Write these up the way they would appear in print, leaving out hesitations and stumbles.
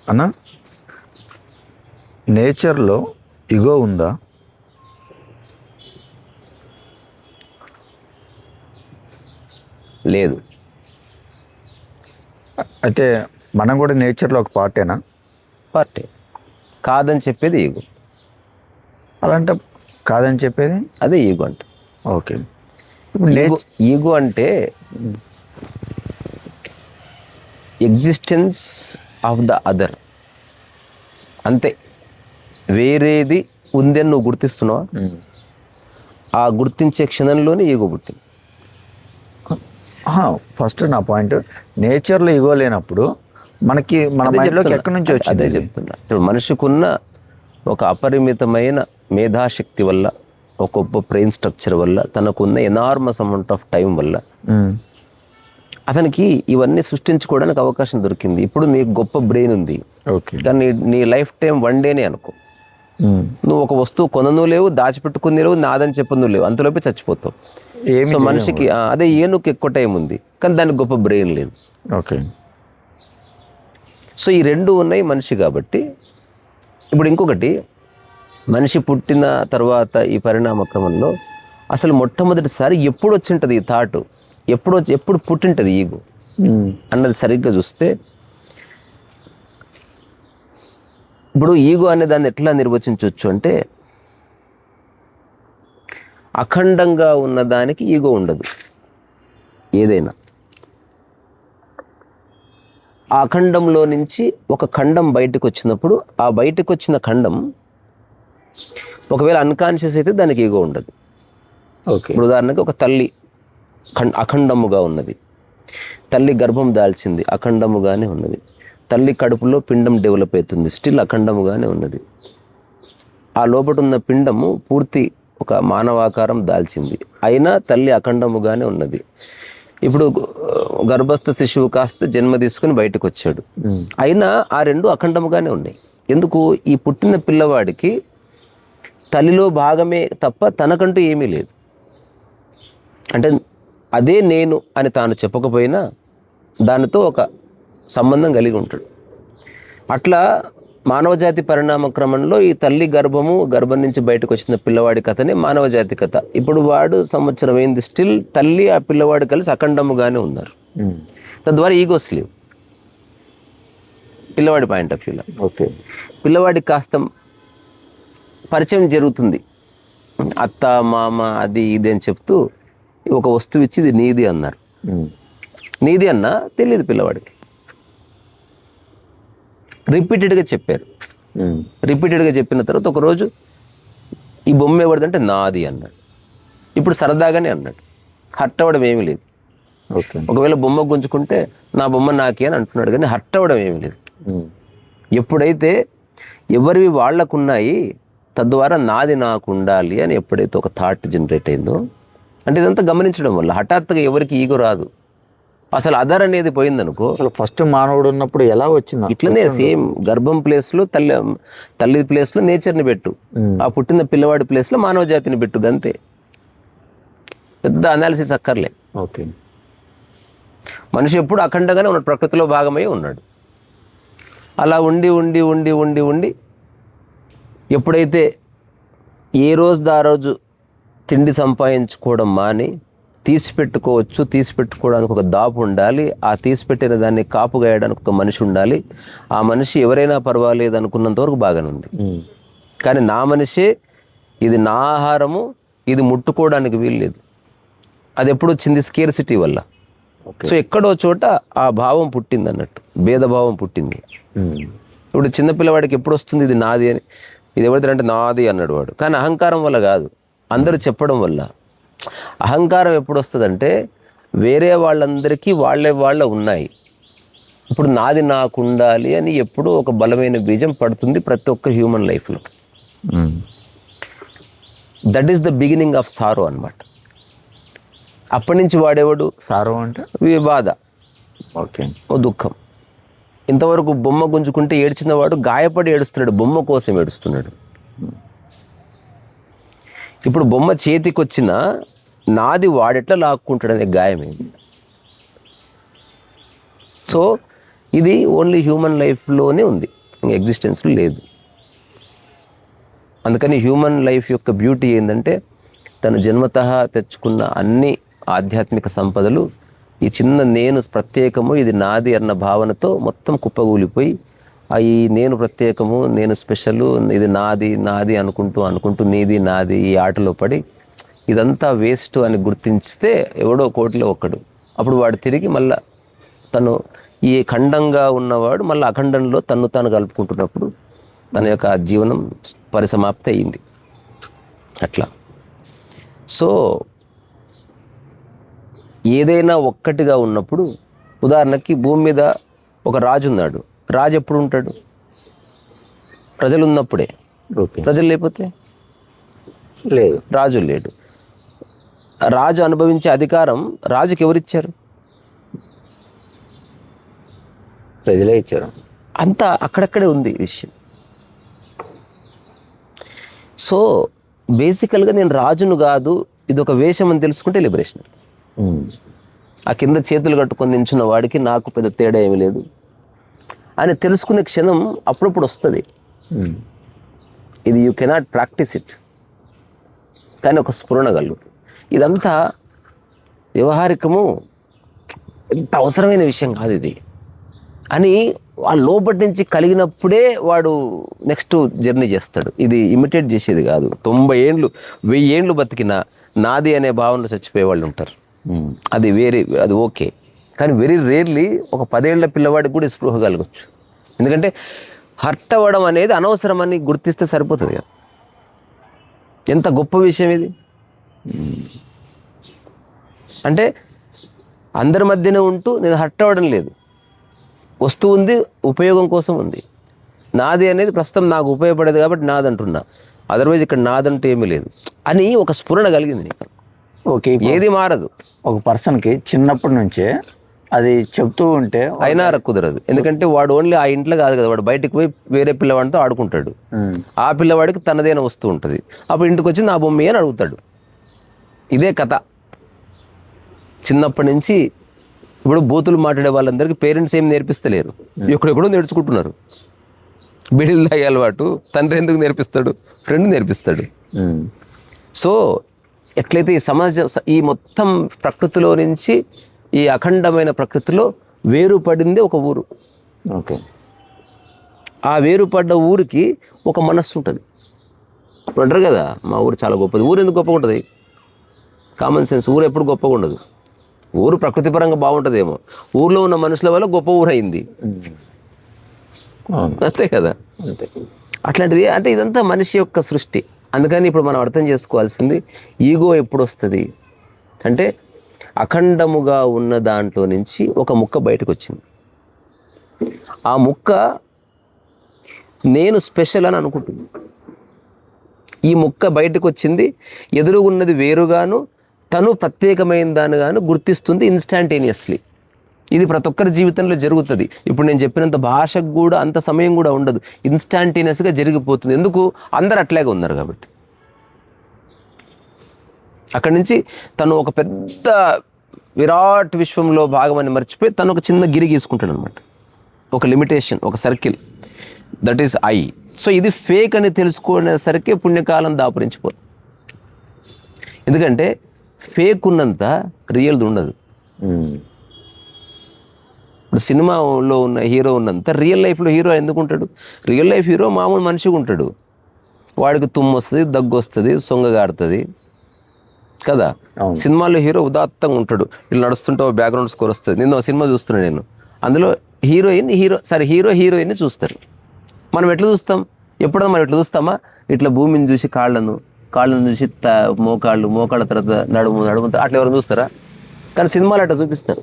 అన్న, నేచర్లో ఇగో ఉందా? లేదు. అయితే మనం కూడా నేచర్లో ఒక పార్టేనా? పార్టీ కాదని చెప్పేది ఈగో. అలాంటి కాదని చెప్పేది అదే ఈగో అంటే. ఓకే. ఇప్పుడు ఈగో అంటే ఎగ్జిస్టెన్స్ ఆఫ్ ద అదర్, అంతే. వేరేది ఉంది అని నువ్వు గుర్తిస్తున్నావా? ఆ గుర్తించే క్షణంలోనే ఈగో పుట్టింది. ఫస్ట్ నా పాయింట్, నేచర్లో ఇగో లేనప్పుడు మనకి మన మైండ్లోకి ఎక్కడి నుంచి వచ్చింది? అదే చెప్తున్నా. ఇప్పుడు మనిషికి ఉన్న ఒక అపరిమితమైన మేధాశక్తి వల్ల, ఒక గొప్ప బ్రెయిన్ స్ట్రక్చర్ వల్ల, తనకున్న ఎనార్మస్ అమౌంట్ ఆఫ్ టైం వల్ల అతనికి ఇవన్నీ సృష్టించుకోవడానికి అవకాశం దొరికింది. ఇప్పుడు నీకు గొప్ప బ్రెయిన్ ఉంది, కానీ నీ లైఫ్ టైం 1 డేనే అనుకో. నువ్వు ఒక వస్తువు కొనను లేవు, దాచిపెట్టుకుని లేవు, నాదని చెప్పను లేవు, అంతలోపే చచ్చిపోతావు. సో మనిషికి అదే ఏనుగు ఎక్కువ టైం ఉంది, కానీ దానికి గొప్ప బ్రెయిన్ లేదు. ఓకే. సో ఈ రెండు ఉన్నాయి మనిషి కాబట్టి. ఇప్పుడు ఇంకొకటి, మనిషి పుట్టిన తర్వాత ఈ పరిణామ క్రమంలో అసలు మొట్టమొదటిసారి ఎప్పుడు వచ్చింటుంది ఈ థాట్, ఎప్పుడు పుట్టింటుంది ఈగో అన్నది సరిగ్గా చూస్తే, ఇప్పుడు ఈగో అనే దాన్ని ఎట్లా నిర్వచించవచ్చు అంటే, అఖండంగా ఉన్నదానికి ఈగో ఉండదు. ఏదైనా ఆ ఖండంలో నుంచి ఒక ఖండం బయటకు వచ్చినప్పుడు, ఆ బయటకు వచ్చిన ఖండం ఒకవేళ అన్కాన్షియస్ అయితే దానికి ఈగో ఉండదు. ఓకే. ఇప్పుడు ఉదాహరణకి ఒక తల్లి అఖండముగా ఉన్నది, తల్లి గర్భం దాల్చింది, అఖండముగానే ఉన్నది. తల్లి కడుపులో పిండం డెవలప్ అవుతుంది, స్టిల్ అఖండముగానే ఉన్నది. ఆ లోపల ఉన్న పిండము పూర్తి ఒక మానవాకారం దాల్చింది, అయినా తల్లి అఖండముగానే ఉన్నది. ఇప్పుడు గర్భస్థ శిశువు కాస్త జన్మ తీసుకుని బయటకు వచ్చాడు, అయినా ఆ రెండు అఖండముగానే ఉన్నాయి. ఎందుకు? ఈ పుట్టిన పిల్లవాడికి తల్లిలో భాగమే తప్ప తనకంటూ ఏమీ లేదు. అంటే అదే నేను అని తాను చెప్పకపోయినా దానితో ఒక సంబంధం కలిగి ఉంటాడు. అట్లా మానవజాతి పరిణామ క్రమంలో ఈ తల్లి గర్భం నుంచి బయటకు వచ్చిన పిల్లవాడి కథనే మానవజాతి కథ. ఇప్పుడు వాడు సంవత్సరం అయింది, స్టిల్ తల్లి ఆ పిల్లవాడు కలిసి అఖండముగానే ఉన్నారు. తద్వారా ఈగోస్ లేవు పిల్లవాడి పాయింట్ ఆఫ్ వ్యూలో. ఓకే. పిల్లవాడికి కాస్త పరిచయం జరుగుతుంది, అత్త మామ అది ఇది అని చెప్తూ ఒక వస్తువు ఇచ్చి ఇది నీది అన్నారు. నీది అన్నా తెలియదు పిల్లవాడికి. రిపీటెడ్గా చెప్పారు. రిపీటెడ్గా చెప్పిన తర్వాత ఒకరోజు ఈ బొమ్మ ఎవరిదంటే నాది అన్నాడు. ఇప్పుడు సరదాగానే అన్నాడు, హర్ట్ అవ్వడం ఏమీ లేదు. ఒకవేళ బొమ్మ గుంజుకుంటే నా బొమ్మ నాకే అని అంటున్నాడు, కానీ హర్ట్ అవ్వడం ఏమీ లేదు. ఎప్పుడైతే ఎవరివి వాళ్ళకున్నాయి, తద్వారా నాది నాకు ఉండాలి అని ఎప్పుడైతే ఒక థాట్ జనరేట్ అయిందో, అంటే ఇదంతా గమనించడం వల్ల హఠాత్తుగా ఎవరికి ఈగో రాదు. అసలు అదర్ అనేది పోయిందనుకో. అసలు ఫస్ట్ మానవుడు ఉన్నప్పుడు ఎలా వచ్చింది? ఇట్లనే సేమ్ గర్భం ప్లేస్లో తల్లి ప్లేస్లో నేచర్ని పెట్టు, ఆ పుట్టిన పిల్లవాడి ప్లేస్లో మానవ జాతిని పెట్టు, గంతే. పెద్ద అనాలిసిస్ అక్కర్లే. ఓకే. మనిషి ఎప్పుడు అఖండంగానే ఉన్నాడు, ప్రకృతిలో భాగమై ఉన్నాడు. అలా ఉండి ఉండి ఉండి ఉండి ఉండి ఎప్పుడైతే ఏ రోజు ఆ రోజు తిండి సంపాదించుకోవడం మాని తీసిపెట్టుకోవడానికి ఒక దాపు ఉండాలి, ఆ తీసిపెట్టిన దాన్ని కాపుగాయడానికి ఒక మనిషి ఉండాలి. ఆ మనిషి ఎవరైనా పర్వాలేదు అనుకున్నంత వరకు బాగానే ఉంది. కానీ నా మనిషే, ఇది నా ఆహారము, ఇది ముట్టుకోవడానికి వీల్లేదు. అది ఎప్పుడు వచ్చింది? స్కేర్సిటీ వల్ల. సో ఎక్కడో చోట ఆ భావం పుట్టింది అన్నట్టు, భేదభావం పుట్టింది. ఇప్పుడు చిన్నపిల్లవాడికి ఎప్పుడు వస్తుంది ఇది నాది అని? ఇది ఎవరిదంటే నాది అన్నాడు వాడు, కానీ అహంకారం వల్ల కాదు, అందరూ చెప్పడం వల్ల. అహంకారం ఎప్పుడు వస్తుందంటే వేరే వాళ్ళందరికీ వాళ్ళ ఉన్నాయి, ఇప్పుడు నాది నాకు ఉండాలి అని ఎప్పుడూ ఒక బలమైన బీజం పడుతుంది ప్రతి ఒక్క హ్యూమన్ లైఫ్లో. That is the beginning of sorrow అన్నమాట. అప్పటి నుంచి వాడేవాడు సారో అంటే బాధ, ఓకే, ఓ దుఃఖం. ఇంతవరకు బొమ్మ గుంజుకుంటే ఏడ్చిన వాడు గాయపడి ఏడుస్తున్నాడు, బొమ్మ కోసం ఏడుస్తున్నాడు. ఇప్పుడు బొమ్మ చేతికి వచ్చిన నాది వాడెట్లా లాక్కుంటాడు అనే గాయమేది. సో ఇది ఓన్లీ హ్యూమన్ లైఫ్లోనే ఉంది. ఇంకా ఎగ్జిస్టెన్స్లో లేదు. అందుకని హ్యూమన్ లైఫ్ యొక్క బ్యూటీ ఏంటంటే తను జన్మతః తెచ్చుకున్న అన్ని ఆధ్యాత్మిక సంపదలు ఈ చిన్న నేను ప్రత్యేకము, ఇది నాది అన్న భావనతో మొత్తం కుప్పగూలిపోయి ఈ నేను ప్రత్యేకము, నేను స్పెషలు, ఇది నాది నాది అనుకుంటూ నీది నాది ఈ ఆటలో పడి ఇదంతా వేస్ట్ అని గుర్తించితే ఎవడో కోటిలో ఒక్కడు. అప్పుడు వాడు తిరిగి మళ్ళా తను ఈ ఖండంగా ఉన్నవాడు మళ్ళీ అఖండంలో తను తాను కలుపుకుంటున్నప్పుడు తన యొక్క జీవనం పరిసమాప్తి అయింది. అట్లా సో ఏదైనా ఒక్కటిగా ఉన్నప్పుడు, ఉదాహరణకి భూమి మీద ఒక రాజు ఉన్నాడు. రాజు ఎప్పుడు ఉంటాడు? ప్రజలు ఉన్నప్పుడే. ప్రజలు లేకపోతే లేదు, రాజు లేడు. రాజు అనుభవించే అధికారం రాజుకి ఎవరిచ్చారు? ప్రజలే ఇచ్చారు. అంతా అక్కడక్కడే ఉంది విషయం. సో బేసికల్గా నేను రాజును కాదు, ఇది ఒక వేషం అని తెలుసుకుంటే లిబరేషన్. ఆ కింద చేతులు కట్టుకొని నించున్న వాడికి నాకు పెద్ద తేడా ఏమీ లేదు అని తెలుసుకునే క్షణం అప్పుడప్పుడు వస్తుంది. ఇది యూ కెనాట్ ప్రాక్టీస్ ఇట్, కానీ ఒక స్ఫురణ కలుగుతుంది. ఇదంతా వ్యవహారికము, ఎంత అవసరమైన విషయం కాదు ఇది అని ఆ లోపటి నుంచి కలిగినప్పుడే వాడు నెక్స్ట్ జర్నీ చేస్తాడు. ఇది ఇమిటేట్ చేసేది కాదు. 90 ఏళ్ళు 1000 ఏళ్ళు బతికిన నాది అనే భావనలో చచ్చిపోయే వాళ్ళు ఉంటారు. అది అది ఓకే. కానీ వెరీ రేర్లీ ఒక 10 ఏళ్ల పిల్లవాడికి కూడా స్పృహ కలగచ్చు. ఎందుకంటే హర్ట్ అవ్వడం అనేది అనవసరమని గుర్తిస్తే సరిపోతుంది కదా. ఎంత గొప్ప విషయం ఇది. అంటే అందరి మధ్యనే ఉంటూ నేను హర్ట్ అవ్వడం లేదు, వస్తువు ఉంది, ఉపయోగం కోసం ఉంది. నాది అనేది ప్రస్తుతం నాకు ఉపయోగపడేది కాబట్టి నాదంటున్నా, అదర్వైజ్ ఇక్కడ నాదంటూ ఏమీ లేదు అని ఒక స్ఫురణ కలిగింది నీకు. ఓకే, ఏది మారదు. ఒక పర్సన్కి చిన్నప్పటి నుంచే అది చెప్తూ ఉంటే అయినా కుదరదు. ఎందుకంటే వాడు ఓన్లీ ఆ ఇంట్లో కాదు కదా, వాడు బయటకు పోయి వేరే పిల్లవాడితో ఆడుకుంటాడు. ఆ పిల్లవాడికి తనదైన వస్తువు ఉంటుంది. అప్పుడు ఇంటికి వచ్చి నా బొమ్మ అని అడుగుతాడు. ఇదే కథ చిన్నప్పటి నుంచి. ఇప్పుడు బూతులు మాట్లాడే వాళ్ళందరికీ పేరెంట్స్ ఏం నేర్పిస్తలేరు, ఎక్కడెక్కడో నేర్చుకుంటున్నారు. బిడిలు తాగే అలవాటు తండ్రి ఎందుకు నేర్పిస్తాడు? ఫ్రెండ్ నేర్పిస్తాడు. సో ఎట్లయితే ఈ సమాజం, ఈ మొత్తం ప్రకృతిలో నుంచి ఈ అఖండమైన ప్రకృతిలో వేరుపడింది ఒక ఊరు. ఓకే, ఆ వేరుపడ్డ ఊరికి ఒక మనస్సు ఉంటుంది. ఇప్పుడు అంటారు కదా, మా ఊరు చాలా గొప్పది. ఊరు ఎందుకు గొప్పగా ఉంటుంది? Common sense. ఊరు ఎప్పుడు గొప్పగా ఉండదు. ఊరు ప్రకృతి పరంగా బాగుంటుందేమో, ఊర్లో ఉన్న మనుషుల వల్ల గొప్ప ఊరు అయింది. అంతే కదా. అంతే. అట్లాంటిది అంటే ఇదంతా మనిషి యొక్క సృష్టి. అందుకని ఇప్పుడు మనం అర్థం చేసుకోవాల్సింది, ఈగో ఎప్పుడు వస్తుంది అంటే అఖండముగా ఉన్న దాంట్లో నుంచి ఒక ముక్క బయటకు వచ్చింది. ఆ ముక్క నేను స్పెషల్ అని అనుకుంటుంది. ఈ ముక్క బయటకు వచ్చింది, ఎదురుగున్నది వేరుగాను తను ప్రత్యేకమైన దానిగాను గుర్తిస్తుంది ఇన్స్టాంటేనియస్లీ. ఇది ప్రతి ఒక్కరి జీవితంలో జరుగుతుంది. ఇప్పుడు నేను చెప్పినంత భాషకు కూడా అంత సమయం కూడా ఉండదు, ఇన్స్టాంటేనియస్గా జరిగిపోతుంది. ఎందుకు? అందరు అట్లాగే ఉన్నారు కాబట్టి. అక్కడి నుంచి తను ఒక పెద్ద విరాట్ విశ్వంలో భాగమని మర్చిపోయి తను ఒక చిన్న గిరి గీసుకుంటాడు అనమాట. ఒక లిమిటేషన్, ఒక circle, that is I. So ఇది ఫేక్ అని తెలుసుకునేసరికి పుణ్యకాలం దాపురించిపోతుంది. ఎందుకంటే ఫేక్ ఉన్నంత రియల్ది ఉండదు. ఇప్పుడు సినిమాలో ఉన్న హీరో ఉన్నంత రియల్ లైఫ్లో హీరో ఎందుకు ఉంటాడు? రియల్ లైఫ్ హీరో మామూలు మనిషిగా ఉంటాడు. వాడికి తుమ్ము వస్తుంది, దగ్గు వస్తుంది, సొంగగారుతుంది కదా. సినిమాలో హీరో ఉదాత్తంగా ఉంటాడు, వీళ్ళు నడుస్తుంటే బ్యాక్గ్రౌండ్ స్కోర్ వస్తుంది. నిన్న సినిమా చూస్తున్నాను నేను, అందులో హీరోయిన్ని చూస్తారు. మనం ఎట్లా చూస్తాం? ఎప్పుడైనా మనం ఎట్లా చూస్తామా? ఇట్లా భూమిని చూసి కాళ్ళను చూసి మోకాళ్ళ తర్వాత నడుము అట్లా ఎవరైనా చూస్తారా? కానీ సినిమాలు అట్లా చూపిస్తారు.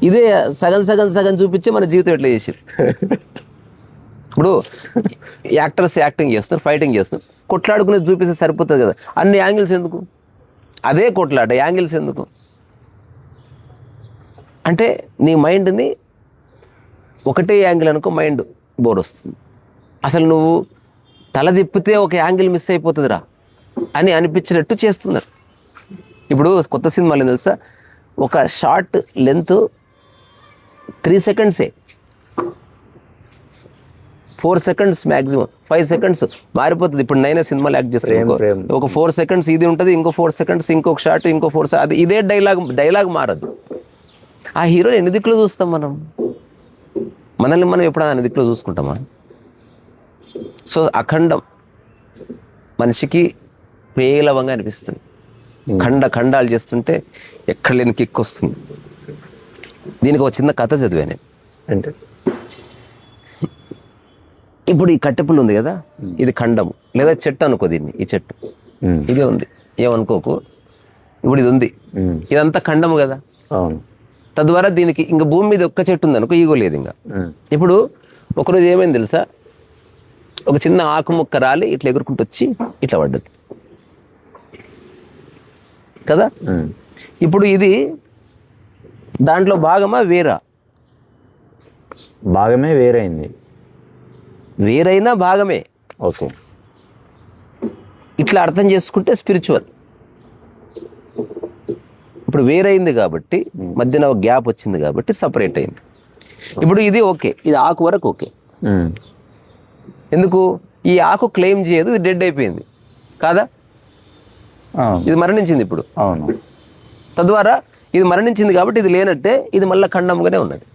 ఇదే సగం చూపించే మన జీవితం ఎట్లా చేసారు. ఇప్పుడు యాక్టర్స్ యాక్టింగ్ చేస్తారు, ఫైటింగ్ చేస్తారు, కొట్లాడుకునేది చూపిస్తే సరిపోతుంది కదా. అన్ని యాంగిల్స్ ఎందుకు? అదే కొట్లాట, యాంగిల్స్ ఎందుకు? అంటే నీ మైండ్ని ఒకటే యాంగిల్ అనుకో, మైండ్ బోర్ వస్తుంది. అసలు నువ్వు తల తిప్పితే ఒక యాంగిల్ మిస్ అయిపోతుందిరా అని అనిపించినట్టు చేస్తున్నారు. ఇప్పుడు కొత్త సినిమాలు తెలుసా, ఒక short length 3 సెకండ్సే. 4 seconds maximum, 5 seconds మారిపోతుంది. ఇప్పుడు నైనా సినిమాలు యాక్ట్ చేస్తారు, ఒక 4 seconds ఇది ఉంటుంది, ఇంకో 4 seconds ఇంకొక షాట్, ఇంకో 4 అది ఇదే డైలాగ్ మారదు. ఆ హీరోని ఎన్ని దిక్కులు చూస్తాం మనం? మనల్ని మనం ఎప్పుడైనా అన్ని దిక్కులు చూసుకుంటామా? సో అఖండం మనిషికి పేలవంగా అనిపిస్తుంది. ఖండాలు చేస్తుంటే ఎక్కడ లేని కిక్ వస్తుంది. దీనికి ఒక చిన్న కథ చదివా నేను. అంటే ఇప్పుడు ఈ కట్టెపుల్లు ఉంది కదా, ఇది ఖండము లేదా చెట్టు అనుకో, దీన్ని ఈ చెట్టు ఇదే ఉంది ఏమనుకోకు. ఇప్పుడు ఇది ఉంది, ఇదంతా ఖండము కదా. అవును. తద్వారా దీనికి ఇంకా భూమి మీద ఒక్క చెట్టు ఉంది అనుకో, ఈగో లేదు ఇంకా. ఇప్పుడు ఒకరోజు ఏమైంది తెలుసా, ఒక చిన్న ఆకు ముక్క రాలి ఇట్లా ఎగురుకుంటూ వచ్చి ఇట్లా పడ్డది కదా. ఇప్పుడు ఇది దాంట్లో భాగమా వేరా? భాగమే వేరైంది. వేరైనా భాగమే. ఓకే. ఇట్లా అర్థం చేసుకుంటే స్పిరిచువల్. ఇప్పుడు వేరైంది కాబట్టి మధ్యన ఒక గ్యాప్ వచ్చింది కాబట్టి సపరేట్ అయింది. ఇప్పుడు ఇది ఓకే, ఇది ఆకు వరకు ఓకే. ఎందుకు? ఈ ఆకు క్లెయిమ్ చేయదు, ఇది డెడ్ అయిపోయింది కాదా, ఇది మరణించింది ఇప్పుడు. అవును. తద్వారా ఇది మరణించింది కాబట్టి ఇది లేనట్టే, ఇది మళ్ళీ ఖండముగానే ఉన్నది,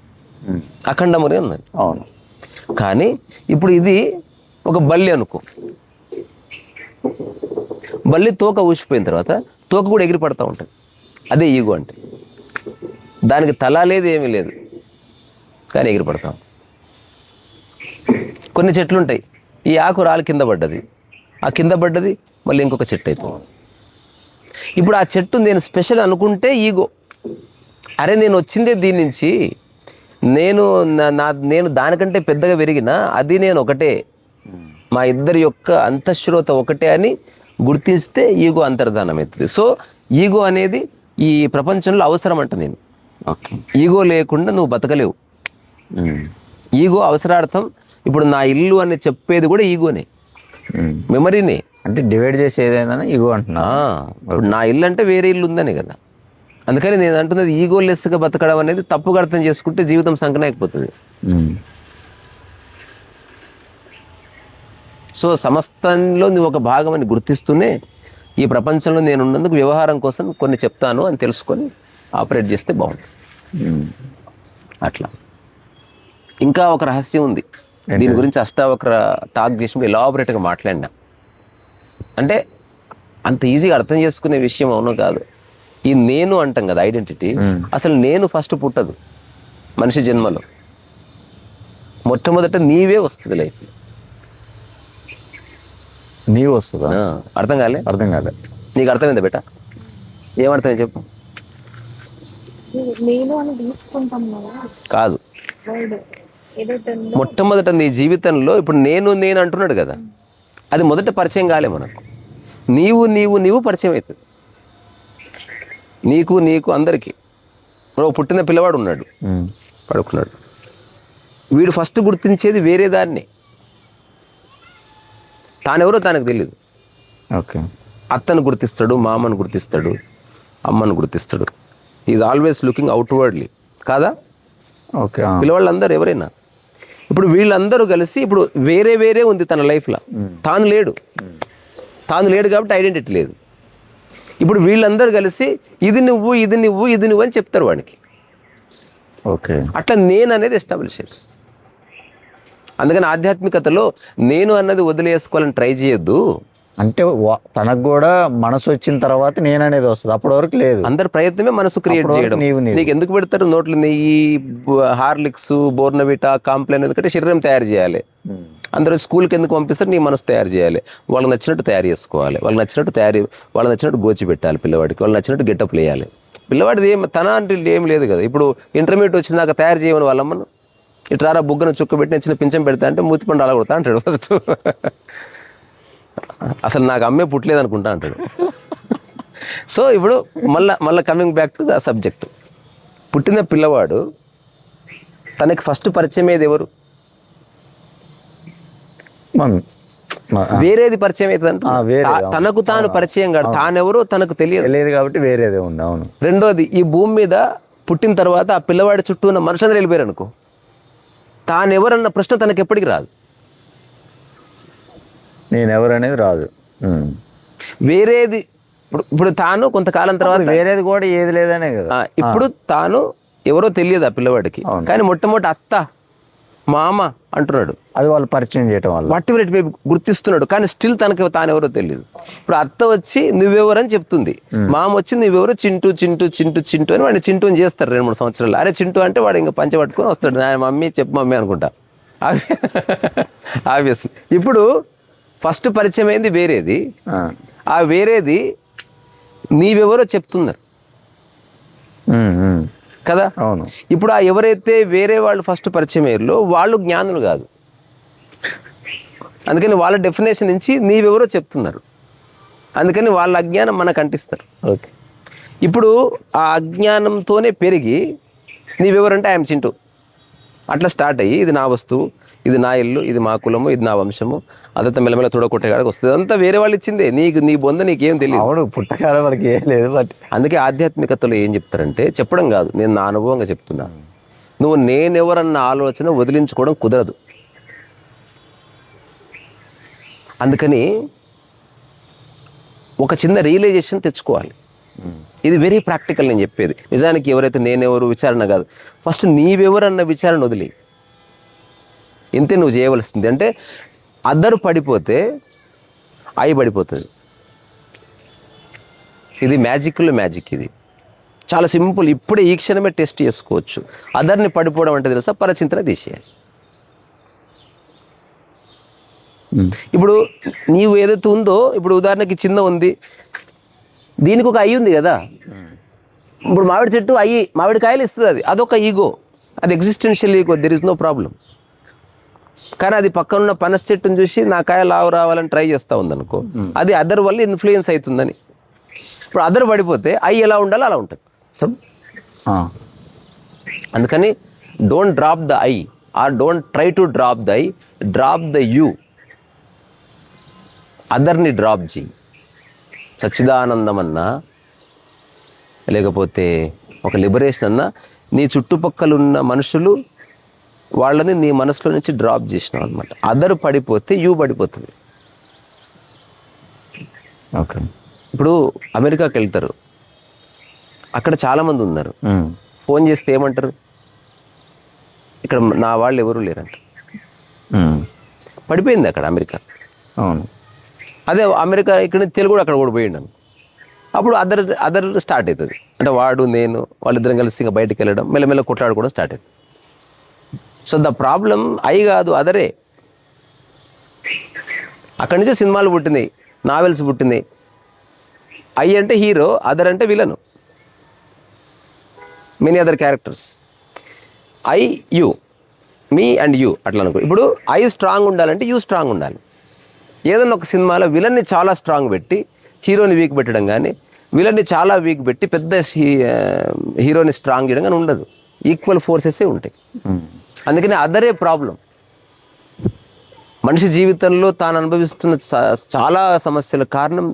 అఖండముగానే ఉన్నది. అవును. కానీ ఇప్పుడు ఇది ఒక బల్లి అనుకో, బల్లి తోక ఊసిపోయిన తర్వాత తోక కూడా ఎగిరి పడతా ఉంటుంది. అదే ఈగో అంటే. దానికి తల లేదు, ఏమీ లేదు, కానీ ఎగిరి పడతాం. కొన్ని చెట్లు ఉంటాయి, ఈ ఆకు రాలి కింద పడ్డది, ఆ కింద పడ్డది మళ్ళీ ఇంకొక చెట్టు అవుతుంది. ఇప్పుడు ఆ చెట్టు నేను స్పెషల్ అనుకుంటే ఈగో. అరే నేను వచ్చిందే దీని నుంచి, నేను దానికంటే పెద్దగా పెరిగినా అది నేను ఒకటే, మా ఇద్దరి యొక్క అంతఃశ్రోత ఒకటే అని గుర్తిస్తే ఈగో అంతర్ధానం అవుతుంది. సో ఈగో అనేది ఈ ప్రపంచంలో అవసరం అంట నేను. ఈగో లేకుండా నువ్వు బతకలేవు. ఈగో అవసరార్థం. ఇప్పుడు నా ఇల్లు అని చెప్పేది కూడా ఈగోనే, మెమరీనే. అంటే డివైడ్ చేసి ఏదైనా ఈగో అంటున్నా. ఇప్పుడు నా ఇల్లు అంటే వేరే ఇల్లు ఉందని కదా. అందుకని నేను అంటున్నది ఈగో లెస్గా బతకడం అనేది తప్పుగా అర్థం చేసుకుంటే జీవితం సంకనాయకపోతుంది. సో సమస్తంలో నువ్వు ఒక భాగం అని గుర్తిస్తూనే ఈ ప్రపంచంలో నేను ఉన్నందుకు వ్యవహారం కోసం కొన్ని చెప్తాను అని తెలుసుకొని ఆపరేట్ చేస్తే బాగుంటుంది. అట్లా ఇంకా ఒక రహస్యం ఉంది, దీని గురించి అష్టావక్ర టాక్ చేసినప్పుడు ఎలాబొరేట్గా మాట్లాడినా. అంటే అంత ఈజీగా అర్థం చేసుకునే విషయం అవును కాదు. ఈ నేను అంటాం కదా, ఐడెంటిటీ. అసలు నేను ఫస్ట్ పుట్టదు మనిషి జన్మలో. మొట్టమొదట నీవే వస్తుంది లైఫ్. నీవు వస్తుందా? అర్థం కాలే? అర్థం కాలే. నీకు అర్థమైందా బేట? ఏమర్థమైంది చెప్పు. కాదు, మొట్టమొదట నీ జీవితంలో ఇప్పుడు నేను అంటున్నాడు కదా, అది మొదట పరిచయం కాలే మనకు. నీవు పరిచయం అవుతుంది నీకు అందరికీ. ఇప్పుడు పుట్టిన పిల్లవాడు ఉన్నాడు, పడుకున్నాడు, వీడు ఫస్ట్ గుర్తించేది వేరే దాన్ని. తానెవరో తనకు తెలియదు. ఓకే. అత్తను గుర్తిస్తాడు, మామను గుర్తిస్తాడు, అమ్మను గుర్తిస్తాడు. ఈజ్ ఆల్వేస్ లుకింగ్ అవుట్వర్డ్లీ కాదా? ఓకే. పిల్లవాళ్ళందరూ ఎవరైనా ఇప్పుడు వీళ్ళందరూ కలిసి ఇప్పుడు వేరే ఉంది తన లైఫ్లో. తాను లేడు కాబట్టి ఐడెంటిటీ లేదు. ఇప్పుడు వీళ్ళందరూ కలిసి ఇది నువ్వు అని చెప్తారు వాడికి. ఓకే. అట్లా నేను అనేది ఎస్టాబ్లిష్ అయ్యింది. అందుకని ఆధ్యాత్మికతలో నేను అన్నది వదిలేసుకోవాలని ట్రై చేయొద్దు. అంటే తనకు కూడా మనసు వచ్చిన తర్వాత నేను అనేది వస్తుంది, అప్పటి వరకు లేదు. అందరి ప్రయత్నమే మనసు క్రియేట్ చేయడం. నీకు ఎందుకు పెడతారు నోట్లు నెయ్యి, హార్లిక్స్, బోర్నవిటా, కాంప్లైన్? ఎందుకంటే శరీరం తయారు చేయాలి. అందరూ స్కూల్కి ఎందుకు పంపిస్తారు? నీ మనసు తయారు చేయాలి. వాళ్ళకి నచ్చినట్టు తయారు చేసుకోవాలి, వాళ్ళకి నచ్చినట్టు గోచి పెట్టాలి పిల్లవాడికి, వాళ్ళకి నచ్చినట్టు గెటప్లు వేయాలి. పిల్లవాడిది తన అంటే ఏం లేదు కదా. ఇప్పుడు ఇంటర్మీడియట్ వచ్చినాక తయారు చేయమని వాళ్ళమ్మను ఇట్లా బుగ్గను చుక్క పెట్టి చిన్న పింఛం పెడతా అంటే మూతి పండు అలా కొడతా అంటాడు ఫస్ట్. అసలు నాకు అమ్మే పుట్టలేదు అనుకుంటా అంటాడు. సో ఇప్పుడు మళ్ళీ coming back to the subject. పుట్టిన పిల్లవాడు తనకి ఫస్ట్ పరిచయం అయ్యేది ఎవరు? వేరేది పరిచయం అవుతుంది. తనకు తాను పరిచయం కాదు, తానెవరో తనకు తెలియదు కాబట్టి వేరేదే ఉంది. అవును. రెండోది, ఈ భూమి మీద పుట్టిన తర్వాత ఆ పిల్లవాడి చుట్టూ ఉన్న మనుషులందరూ వెళ్ళిపోయారు అనుకో, తానెవరన్న ప్రశ్న తనకి ఎప్పటికి రాదు. నేనెవరనేది రాదు. వేరేది ఇప్పుడు తాను కొంతకాలం తర్వాత వేరేది కూడా ఏది లేదనే కదా. ఇప్పుడు తాను ఎవరో తెలియదు ఆ పిల్లవాడికి, కానీ మొట్టమొదటి అత్త మామ అంటున్నాడు. అది వాళ్ళు పరిచయం చేయటం వల్ల వాట్ ఎవర్ ఇట్ మే గుర్తిస్తున్నాడు, కానీ స్టిల్ తనకి తానెవరో తెలియదు. ఇప్పుడు అత్త వచ్చి నువ్వెవరని చెప్తుంది, మామ వచ్చి నువ్వెవరో చింటూ చింటూ చింటూ చింటూ అని వాడిని చింటూని చేస్తారు 2-3 సంవత్సరాలు. అరే చింటూ అంటే వాడు ఇంకా పంచ పట్టుకొని వస్తాడు, ఆయన మమ్మీ చెప్పు మమ్మీ అనుకుంటా. ఆబ్వియస్. ఇప్పుడు ఫస్ట్ పరిచయం అయింది వేరేది, ఆ వేరేది నీవెవరో చెప్తున్నారు కదా. అవును. ఇప్పుడు ఆ ఎవరైతే వేరే వాళ్ళు ఫస్ట్ పరిచయం అయ్యారో వాళ్ళు జ్ఞానులు కాదు, అందుకని వాళ్ళ డెఫినేషన్ నుంచి నీవెవరో చెప్తున్నారు, అందుకని వాళ్ళ అజ్ఞానం మనకు అంటిస్తారు. ఓకే. ఇప్పుడు ఆ అజ్ఞానంతోనే పెరిగి నీవెవరంటే ఐఎమ్ చింటూ అట్లా స్టార్ట్ అయ్యి ఇది నా వస్తువు, ఇది నా ఇల్లు, ఇది మా కులము, ఇది నా వంశము, అదంతా మెల్లమెల్ల తోడకొట్టే కాడికి వస్తుంది. అంతా వేరే వాళ్ళు ఇచ్చిందే, నీకు నీ బొంద నీకేం తెలియదు. అవును, పుట్టకాలం మనకి ఏం లేదు. బట్ అందుకే ఆధ్యాత్మికతలో ఏం చెప్తారంటే, చెప్పడం కాదు, నేను నా అనుభవంగా చెప్తున్నా, నువ్వు నేనెవరన్న ఆలోచన వదిలించుకోవడం కుదరదు. అందుకని ఒక చిన్న రియలైజేషన్ తెచ్చుకోవాలి. ఇది వెరీ ప్రాక్టికల్ నేను చెప్పేది. నిజానికి ఎవరైతే నేనెవరు విచారణ కాదు, ఫస్ట్ నీవెవరన్న విచారణ వదిలే, ఇంతే నువ్వు చేయవలసింది. అంటే అద్దరు పడిపోతే అయి పడిపోతుంది. ఇది మ్యాజిక్లో మ్యాజిక్. ఇది చాలా సింపుల్. ఇప్పుడే ఈ క్షణమే టెస్ట్ చేసుకోవచ్చు. అదర్ని పడిపోవడం అంటే తెలుసా, పరచింతన తీసేయాలి. ఇప్పుడు నీవు ఏదైతే ఉందో, ఇప్పుడు ఉదాహరణకి చిన్న ఉంది, దీనికి ఒక అయ్యి ఉంది కదా. ఇప్పుడు మామిడి చెట్టు అయ్యి మామిడి కాయలు ఇస్తుంది, అదొక ఈగో, అది existential ego, there is no problem. కానీ అది పక్కనున్న పనస చెట్టుని చూసి నా కాయ లావు రావాలని ట్రై చేస్తూ ఉందనుకో, అది అదర్ వల్ల ఇన్ఫ్లుయెన్స్ అవుతుందని. ఇప్పుడు అదర్ పడిపోతే అయ్యి ఎలా ఉండాలో అలా ఉంటుంది. అందుకని don't drop the I or don't try to drop the I, drop the you. అదర్ని డ్రాప్ చేయి. సచ్చిదానందం అన్నా, లేకపోతే ఒక లిబరేషన్ అన్నా, నీ చుట్టుపక్కల ఉన్న మనుషులు వాళ్ళని నీ మనసులో నుంచి డ్రాప్ చేసినావు అనమాట. అదర్ పడిపోతే యూ పడిపోతుంది. ఓకే. ఇప్పుడు అమెరికాకి వెళ్తారు, అక్కడ చాలామంది ఉన్నారు, ఫోన్ చేస్తే ఏమంటారు, ఇక్కడ నా వాళ్ళు ఎవరు లేరంట. పడిపోయింది అక్కడ అమెరికా. అవును. అదే అమెరికా ఇక్కడ తెలుగు అక్కడ కూడా పోయిండు, అప్పుడు అదర్ స్టార్ట్ అవుతుంది. అంటే వాడు నేను వాళ్ళిద్దరం కలిసి ఇంకా బయటికి వెళ్ళడం, మెల్లమెల్ల కొట్లాడుకోవడం స్టార్ట్ అవుతుంది. సో ద ప్రాబ్లం ఐ కాదు, అదరే. అక్కడి నుంచే సినిమాలు పుట్టినాయి, నావెల్స్ పుట్టినాయి. ఐ అంటే హీరో, అదర్ అంటే villain, many other characters. I you, me and you అట్లా అనుకో. ఇప్పుడు ఐ స్ట్రాంగ్ ఉండాలంటే యూ స్ట్రాంగ్ ఉండాలి. ఏదన్నా ఒక సినిమాలో విలన్ని చాలా స్ట్రాంగ్ పెట్టి హీరోని వీక్ పెట్టడం కానీ, విలన్ని చాలా వీక్ పెట్టి పెద్ద హీరోని స్ట్రాంగ్ చేయడం కానీ ఉండదు. ఈక్వల్ ఫోర్సెసే ఉంటాయి. అందుకని అదరే ప్రాబ్లం. మనిషి జీవితంలో తాను అనుభవిస్తున్న చాలా సమస్యల కారణం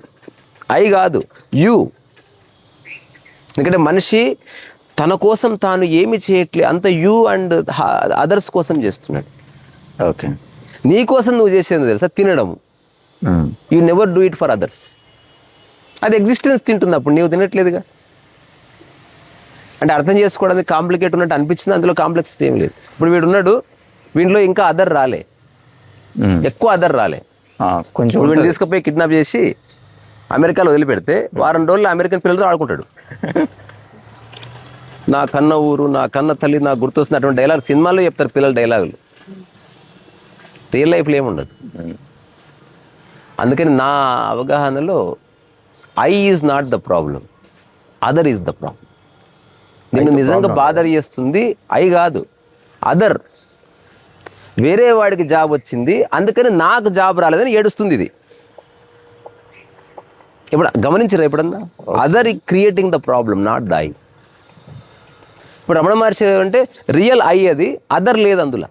ఐ కాదు, యూ. ఎందుకంటే మనిషి తన కోసం తాను ఏమి చేయట్లే, అంత యూ అండ్ అదర్స్ కోసం చేస్తున్నాడు. ఓకే. నీ కోసం నువ్వు చేసేది తెలుసా, తినడము. You never do it for others. అది ఎగ్జిస్టెన్స్ తింటుంది, అప్పుడు నీవు తినట్లేదుగా. అంటే అర్థం చేసుకోవడానికి కాంప్లికేట్ ఉన్నట్టు అనిపించింది, అందులో కాంప్లెక్సిటీ ఏం లేదు. ఇప్పుడు వీడు ఉన్నాడు, వీడిలో ఇంకా అదర్ రాలే, ఎక్కువ అదర్ రాలే. కొంచెం వీడిని తీసుకుపోయి కిడ్నాప్ చేసి అమెరికాలో వదిలిపెడితే వారం రోజుల్లో అమెరికన్ పిల్లలతో ఆడుకుంటాడు. నా కన్న ఊరు, నా కన్న తల్లి నాకు గుర్తొస్తుంది, అటువంటి డైలాగ్ సినిమాల్లో చెప్తారు పిల్లల డైలాగులు. రియల్ లైఫ్లో ఏముండదు. అందుకని నా అవగాహనలో I is not the problem, other is the problem. నిన్ను నిజంగా బాధర్ చేస్తుంది ఐ కాదు, అదర్. వేరే వాడికి జాబ్ వచ్చింది, అందుకని నాకు జాబ్ రాలేదని ఏడుస్తుంది ఇది. ఇప్పుడు గమనించరా ఎప్పుడన్నా, other creating the problem, not the I. ఇప్పుడు రమణ మహర్షి అంటే రియల్ ఐ అది, అదర్ లేదు అందులో.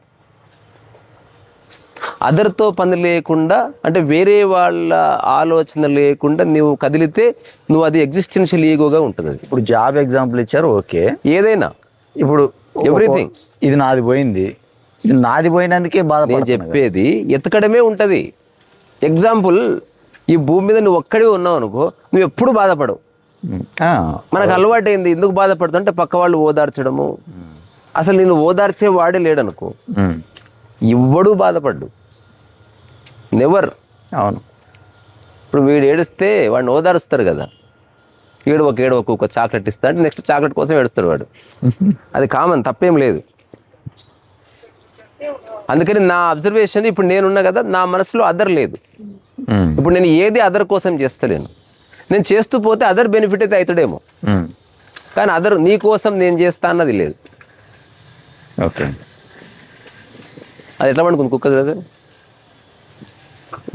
అదర్తో పని లేకుండా, అంటే వేరే వాళ్ళ ఆలోచన లేకుండా నువ్వు కదిలితే నువ్వు అది ఎగ్జిస్టెన్షియల్ ఈగోగా ఉంటుంది. అది ఇప్పుడు జాబ్ ఎగ్జాంపుల్ ఇచ్చారు, ఓకే. ఏదైనా ఇప్పుడు ఎవ్రీథింగ్, ఇది నాది పోయింది, ఇది నాది పోయినందుకే బాధ. నేను చెప్పేది ఎతకడమే ఉంటుంది, ఎగ్జాంపుల్, ఈ భూమి మీద నువ్వు ఒక్కడే ఉన్నావు అనుకో, నువ్వు ఎప్పుడు బాధపడవు. మనకు అలవాటు అయింది ఎందుకు బాధపడుతుంది అంటే పక్క వాళ్ళు ఓదార్చడము. అసలు నేను ఓదార్చే వాడే లేడనుకో, ఎవ్వడూ బాధపడ్డు, నెవర్. అవును. ఇప్పుడు వీడు ఏడుస్తే వాడిని ఓదారుస్తారు కదా, ఏడవకు ఒక చాక్లెట్ ఇస్తాడు, నెక్స్ట్ చాక్లెట్ కోసం ఏడుస్తాడు వాడు. అది కామన్, తప్పేం లేదు. అందుకని నా అబ్జర్వేషన్, ఇప్పుడు నేనున్నా కదా, నా మనసులో అదర్ లేదు. ఇప్పుడు నేను ఏది అదర్ కోసం చేస్తలేను. నేను చేస్తూ పోతే అదర్ బెనిఫిట్ అయితే అవుతాడేమో, కానీ అదర్ నీ కోసం నేను చేస్తా అన్నది లేదు. ఓకే. అది ఎట్లా వండుకుంది కుక్క కదా,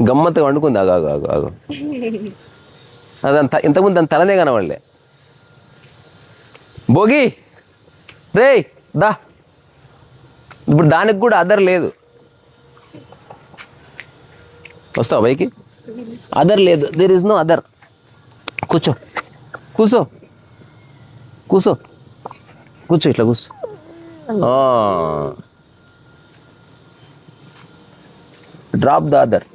గమ్మత్తుగా వండుకుంది. ఆగు అదంతా ఇంతకుముందు దాని తలనే కనవాళ్ళే. భోగి రే దా, ఇప్పుడు దానికి కూడా అదర్ లేదు. వస్తావు పైకి? అదర్ లేదు, దేర్ ఇస్ నో అదర్. కూర్చో కూర్చో కూర్చో కూర్చో, ఇట్లా కూర్చో. Drop the other.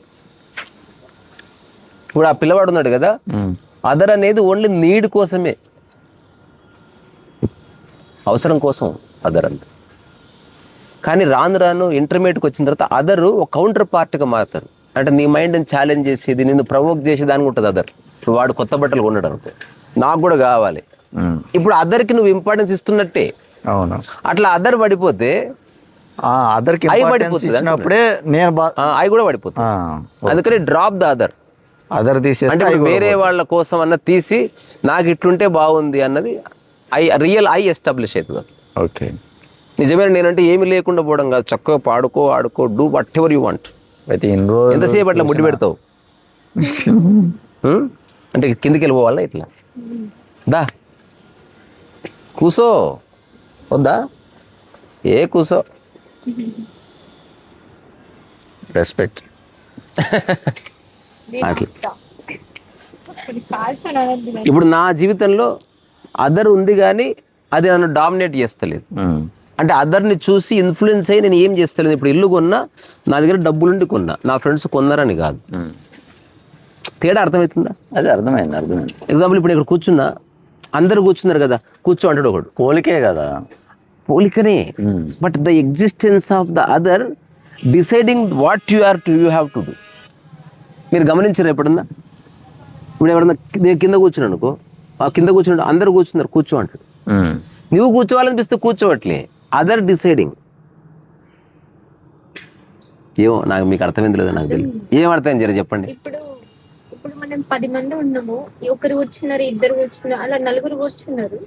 ఇప్పుడు ఆ పిల్లవాడు ఉన్నాడు కదా, అదర్ అనేది ఓన్లీ నీడ్ కోసమే, అవసరం కోసం అదర్ అంత. కానీ రాను రాను ఇంటర్మీడియట్కి వచ్చిన తర్వాత అదరు ఒక కౌంటర్ పార్ట్గా మారుతారు. అంటే నీ మైండ్ని ఛాలెంజ్ చేసేది, నిన్ను ప్రవోక్ చేసేదానికి ఉంటుంది అదర్. ఇప్పుడు వాడు కొత్త బట్టలు కొన్నాడు అనుకో, నాకు కూడా కావాలి. ఇప్పుడు అదర్కి నువ్వు ఇంపార్టెన్స్ ఇస్తున్నట్టే. అవును. అట్లా అదర్ పడిపోతే అదర్కి పడిపోతుంది, అవి కూడా పడిపోతుంది. అందుకని డ్రాప్ ద అదర్. అదర్ తీసేసి అంటే వేరే వాళ్ళ కోసం అన్న తీసి నాకు ఇట్లుంటే బాగుంది అన్నది రియల్ ఐ ఎస్టాబ్లిష్ అవుతుంది. ఓకే. నిజమైన నేనంటే ఏమి లేకుండా పోవడం కాదు, చక్కగా పాడుకో, ఆడుకో, do what ever you want. అయితే ఎంతసేపు అట్లా ముడి పెడతావు? అంటే కిందికి వెళ్ళిపోవాలా? ఇట్లా దా కూసో, వద్దా? ఏ కూసో, రెస్పెక్ట్. అట్లా. ఇప్పుడు నా జీవితంలో అదర్ ఉంది కానీ అది నన్ను డామినేట్ చేస్తలేదు. అంటే అదర్ని చూసి ఇన్ఫ్లుయెన్స్ అయ్యి నేను ఏం చేస్తలేదు. ఇప్పుడు ఇల్లు కొన్నా, నా దగ్గర డబ్బులుండి కొన్నా, నా ఫ్రెండ్స్ కొన్నారని కాదు. తేడా అర్థమవుతుందా? అదే అర్థమైంది. ఎగ్జాంపుల్, ఇప్పుడు ఇక్కడ కూర్చున్నా, అందరు కూర్చున్నారు కదా, కూర్చో అంటాడు ఒకడు. పోలికే కదా, పోలికనే. But the existence of the other deciding what you have to do. మీరు గమనించారు ఎప్పుడన్నా? ఇప్పుడు ఎవరన్నా నేను కింద కూర్చున్నాను అనుకో, ఆ కింద కూర్చున్నాడు, అందరు కూర్చున్నారు, కూర్చో అంటాడు. నువ్వు కూర్చోవాలనిపిస్తే కూర్చోవట్లే, అదర్ డిసైడింగ్. ఏమో నాకు మీకు అర్థమైంది లేదో నాకు తెలియదు. ఏం అర్థం జర చెప్పండి. ఇప్పుడు మనం 10 మంది ఉన్నాము, ఒకరు కూర్చున్నారు, ఇద్దరు కూర్చున్నారు, అలా నలుగురు కూర్చున్నారు.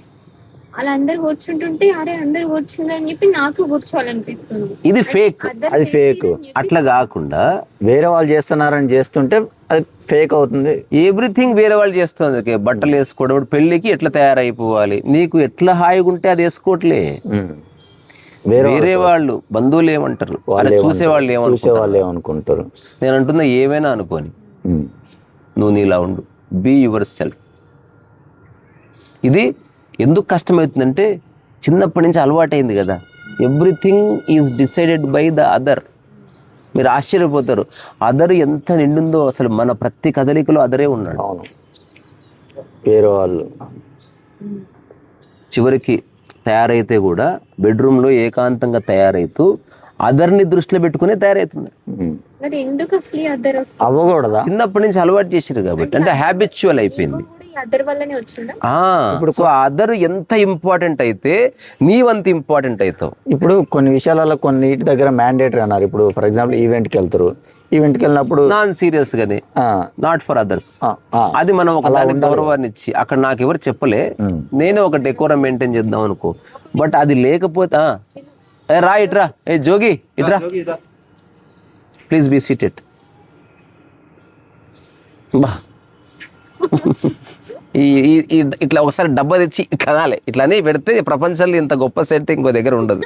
అలా అందరు కూర్చుంటుంటే అరే అందరు కూర్చున్నారు అని చెప్పి నాకు కూర్చోవాలనిపిస్తుంది. ఇది ఫేక్, అది ఫేక్. అట్లా కాకుండా వేరే వాళ్ళు చేస్తున్నారని చేస్తుంటే అది ఫేక్ అవుతుంది. ఎవ్రీథింగ్ వేరే వాళ్ళు చేస్తుంది. బట్టలు వేసుకోవడం, పెళ్లికి ఎట్లా తయారైపోవాలి, నీకు ఎట్లా హాయిగా ఉంటే అది వేసుకోవట్లే. వేరే వాళ్ళు బంధువులు ఏమంటారు, చూసేవాళ్ళు ఏమనుకుంటారు. నేను అంటున్నా ఏమైనా అనుకోని, నువ్వు నీలా ఉండు, బీ యువర్ సెల్ఫ్. ఇది ఎందుకు కష్టమవుతుందంటే చిన్నప్పటి నుంచి అలవాటైంది కదా. Everything is decided by the other. మీరు ఆశ్చర్యపోతారు, అదర్ ఎంత నిండుందో. అసలు మన ప్రతి కదలికలో అదరే ఉన్నాడు. అవును. వేరే వాళ్ళు చివరికి తయారైతే కూడా బెడ్రూమ్లో ఏకాంతంగా తయారైతూ అదర్ని దృష్టిలో పెట్టుకునే తయారవుతుంది. అవ్వకూడదా? చిన్నప్పటి నుంచి అలవాటు చేసారు కాబట్టి, అంటే హ్యాబిచువల్ అయిపోయింది. ఇప్పుడు సో అదర్ ఎంత ఇంపార్టెంట్ అయితే నీవంత ఇంపార్టెంట్ అవుతావు. ఇప్పుడు కొన్ని విషయాలలో కొన్నిటి దగ్గర మ్యాండేటరీ అన్నారు. ఇప్పుడు ఫర్ ఎగ్జాంపుల్ ఈవెంట్కి వెళ్తారు, ఈవెంట్కి వెళ్ళినప్పుడు నాన్ సీరియస్ గానే, నాట్ ఫర్ అదర్స్. అది మనం ఒక దానికి గౌరవాన్ని ఇచ్చి, అక్కడ నాకు ఎవరు చెప్పలే, నేనే ఒక డెకోరం మెయింటైన్ చేద్దాం అనుకో. బట్ అది లేకపోతే రా ఇట్రా, ఏ జోగి ఇట్రా, ప్లీజ్ బీ సీటెడ్. బా ఇట్లా ఒకసారి డబ్బా తెచ్చి ఇట్లా అనాలి, ఇట్లానే పెడితే ప్రపంచంలో ఇంత గొప్ప సెట్ ఇంకో దగ్గర ఉండదు.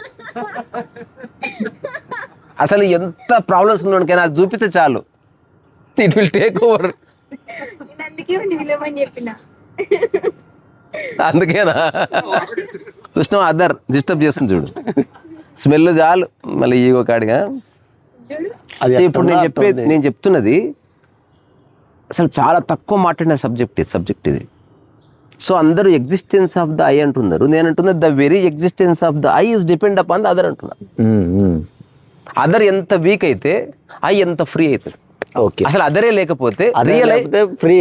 అసలు ఎంత ప్రాబ్లమ్స్ ఉన్నాకైనా అది చూపిస్తే చాలు, ఇట్ విల్ టేక్ ఓవర్. అందుకేనా చూసినా అదర్ డిస్టర్బ్ చేస్తుంది చూడు, స్మెల్ చాలు మళ్ళీ ఈగో కాడిగా. ఇప్పుడు నేను చెప్తున్నది అసలు చాలా తక్కువ మాట్లాడిన సబ్జెక్ట్ ఇది. సో అందరూ ఎగ్జిస్టెన్స్ ఆఫ్ ద ఐ అంటున్నారు, నేను అంటున్నా the very existence of the I is depend upon the other అంటున్నా. అదర్ ఎంత వీక్ అయితే ఐ ఎంత ఫ్రీ అవుతుంది. ఓకే, అసలు అదరే లేకపోతే ఫ్రీ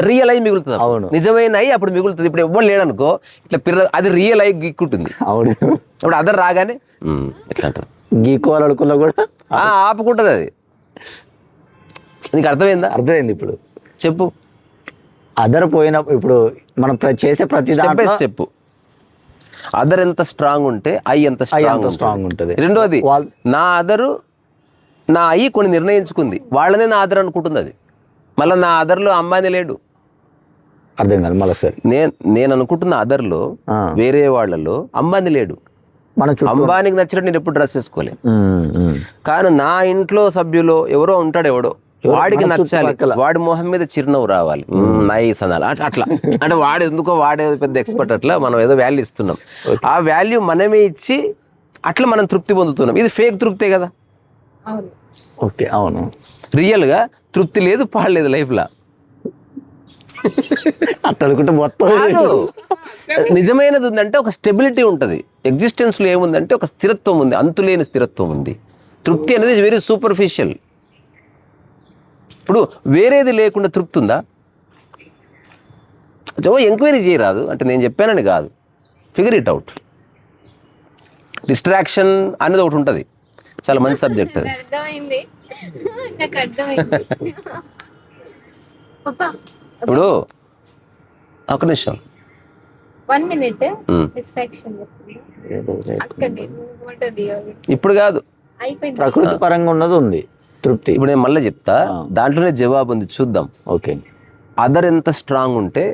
రియల్ ఐ మిగులుతుంది. అవును, నిజమైన ఐ అప్పుడు మిగులుతుంది. ఇప్పుడు ఎవ్వరు లేడనుకో ఇట్లా అది రియల్ ఐ గిక్కుంటుంది. అవును, ఇప్పుడు అదర్ రాగానే ఎట్లా అంటారు, గీకోవాలనుకున్నా కూడా ఆపుకుంటుంది. అది నీకు అర్థమైందా? అర్థమైంది. ఇప్పుడు చెప్పు. అదర్ పోయినప్పుడు ఇప్పుడు మనం చేసే ప్రతి స్టెప్ అదర్ ఎంత స్ట్రాంగ్ ఉంటే ఐ ఎంత స్ట్రాంగ్ ఉంటుంది. రెండోది నా అదరు నా ఐ కొన్ని నిర్ణయించుకుంది, వాళ్ళనే నా ఆదర్ అనుకుంటుంది. అది మళ్ళీ నా ఆదర్లో అంబానీ లేడు. అర్థం కాదు మళ్ళీ సార్. నేను అనుకుంటున్న ఆదర్లో వేరే వాళ్ళలో అంబానీ లేడు. అంబానీకి నచ్చినట్టు నేను ఎప్పుడు డ్రెస్ వేసుకోలే. కానీ నా ఇంట్లో సభ్యులో ఎవరో ఉంటాడు, ఎవడో వాడికి నచ్చాలి, వాడి మొహం మీద చిరునవ్వు రావాలి, నైస్ అనాలి. అట్లా అంటే వాడు ఎందుకో వాడే పెద్ద ఎక్స్పర్ట్, అట్లా మనం ఏదో వాల్యూ ఇస్తున్నాం. ఆ వాల్యూ మనమే ఇచ్చి అట్లా మనం తృప్తి పొందుతున్నాం. ఇది ఫేక్ తృప్తే కదా. ఓకే, అవును. రియల్గా తృప్తి లేదు, పాడలేదు లైఫ్లో. అట్లా అనుకుంటే మొత్తం నిజమైనది ఉందంటే ఒక స్టెబిలిటీ ఉంటుంది. ఎగ్జిస్టెన్స్లో ఏముందంటే ఒక స్థిరత్వం ఉంది, అంతులేని స్థిరత్వం ఉంది. తృప్తి అనేది వెరీ సూపర్ఫిషియల్. ఇప్పుడు వేరేది లేకుండా తృప్తి ఉందా? ఎంక్వైరీ చేయరాదు అంటే నేను చెప్పానని కాదు, ఫిగర్ ఇట్ అవుట్. డిస్ట్రాక్షన్ అనేది ఒకటి ఉంటుంది, చాలా మంచి సబ్జెక్ట్ అది. ఇప్పుడు ఒక నిమిషం, 1 minute ఇప్పుడు కాదు, ప్రకృతి పరంగా ఉన్నది ఉంది తృప్తి. ఇప్పుడు నేను మళ్ళీ చెప్తా, దాంట్లోనే జవాబు ఉంది, చూద్దాం. ఓకే, అదర్ ఎంత స్ట్రాంగ్ ఉంటే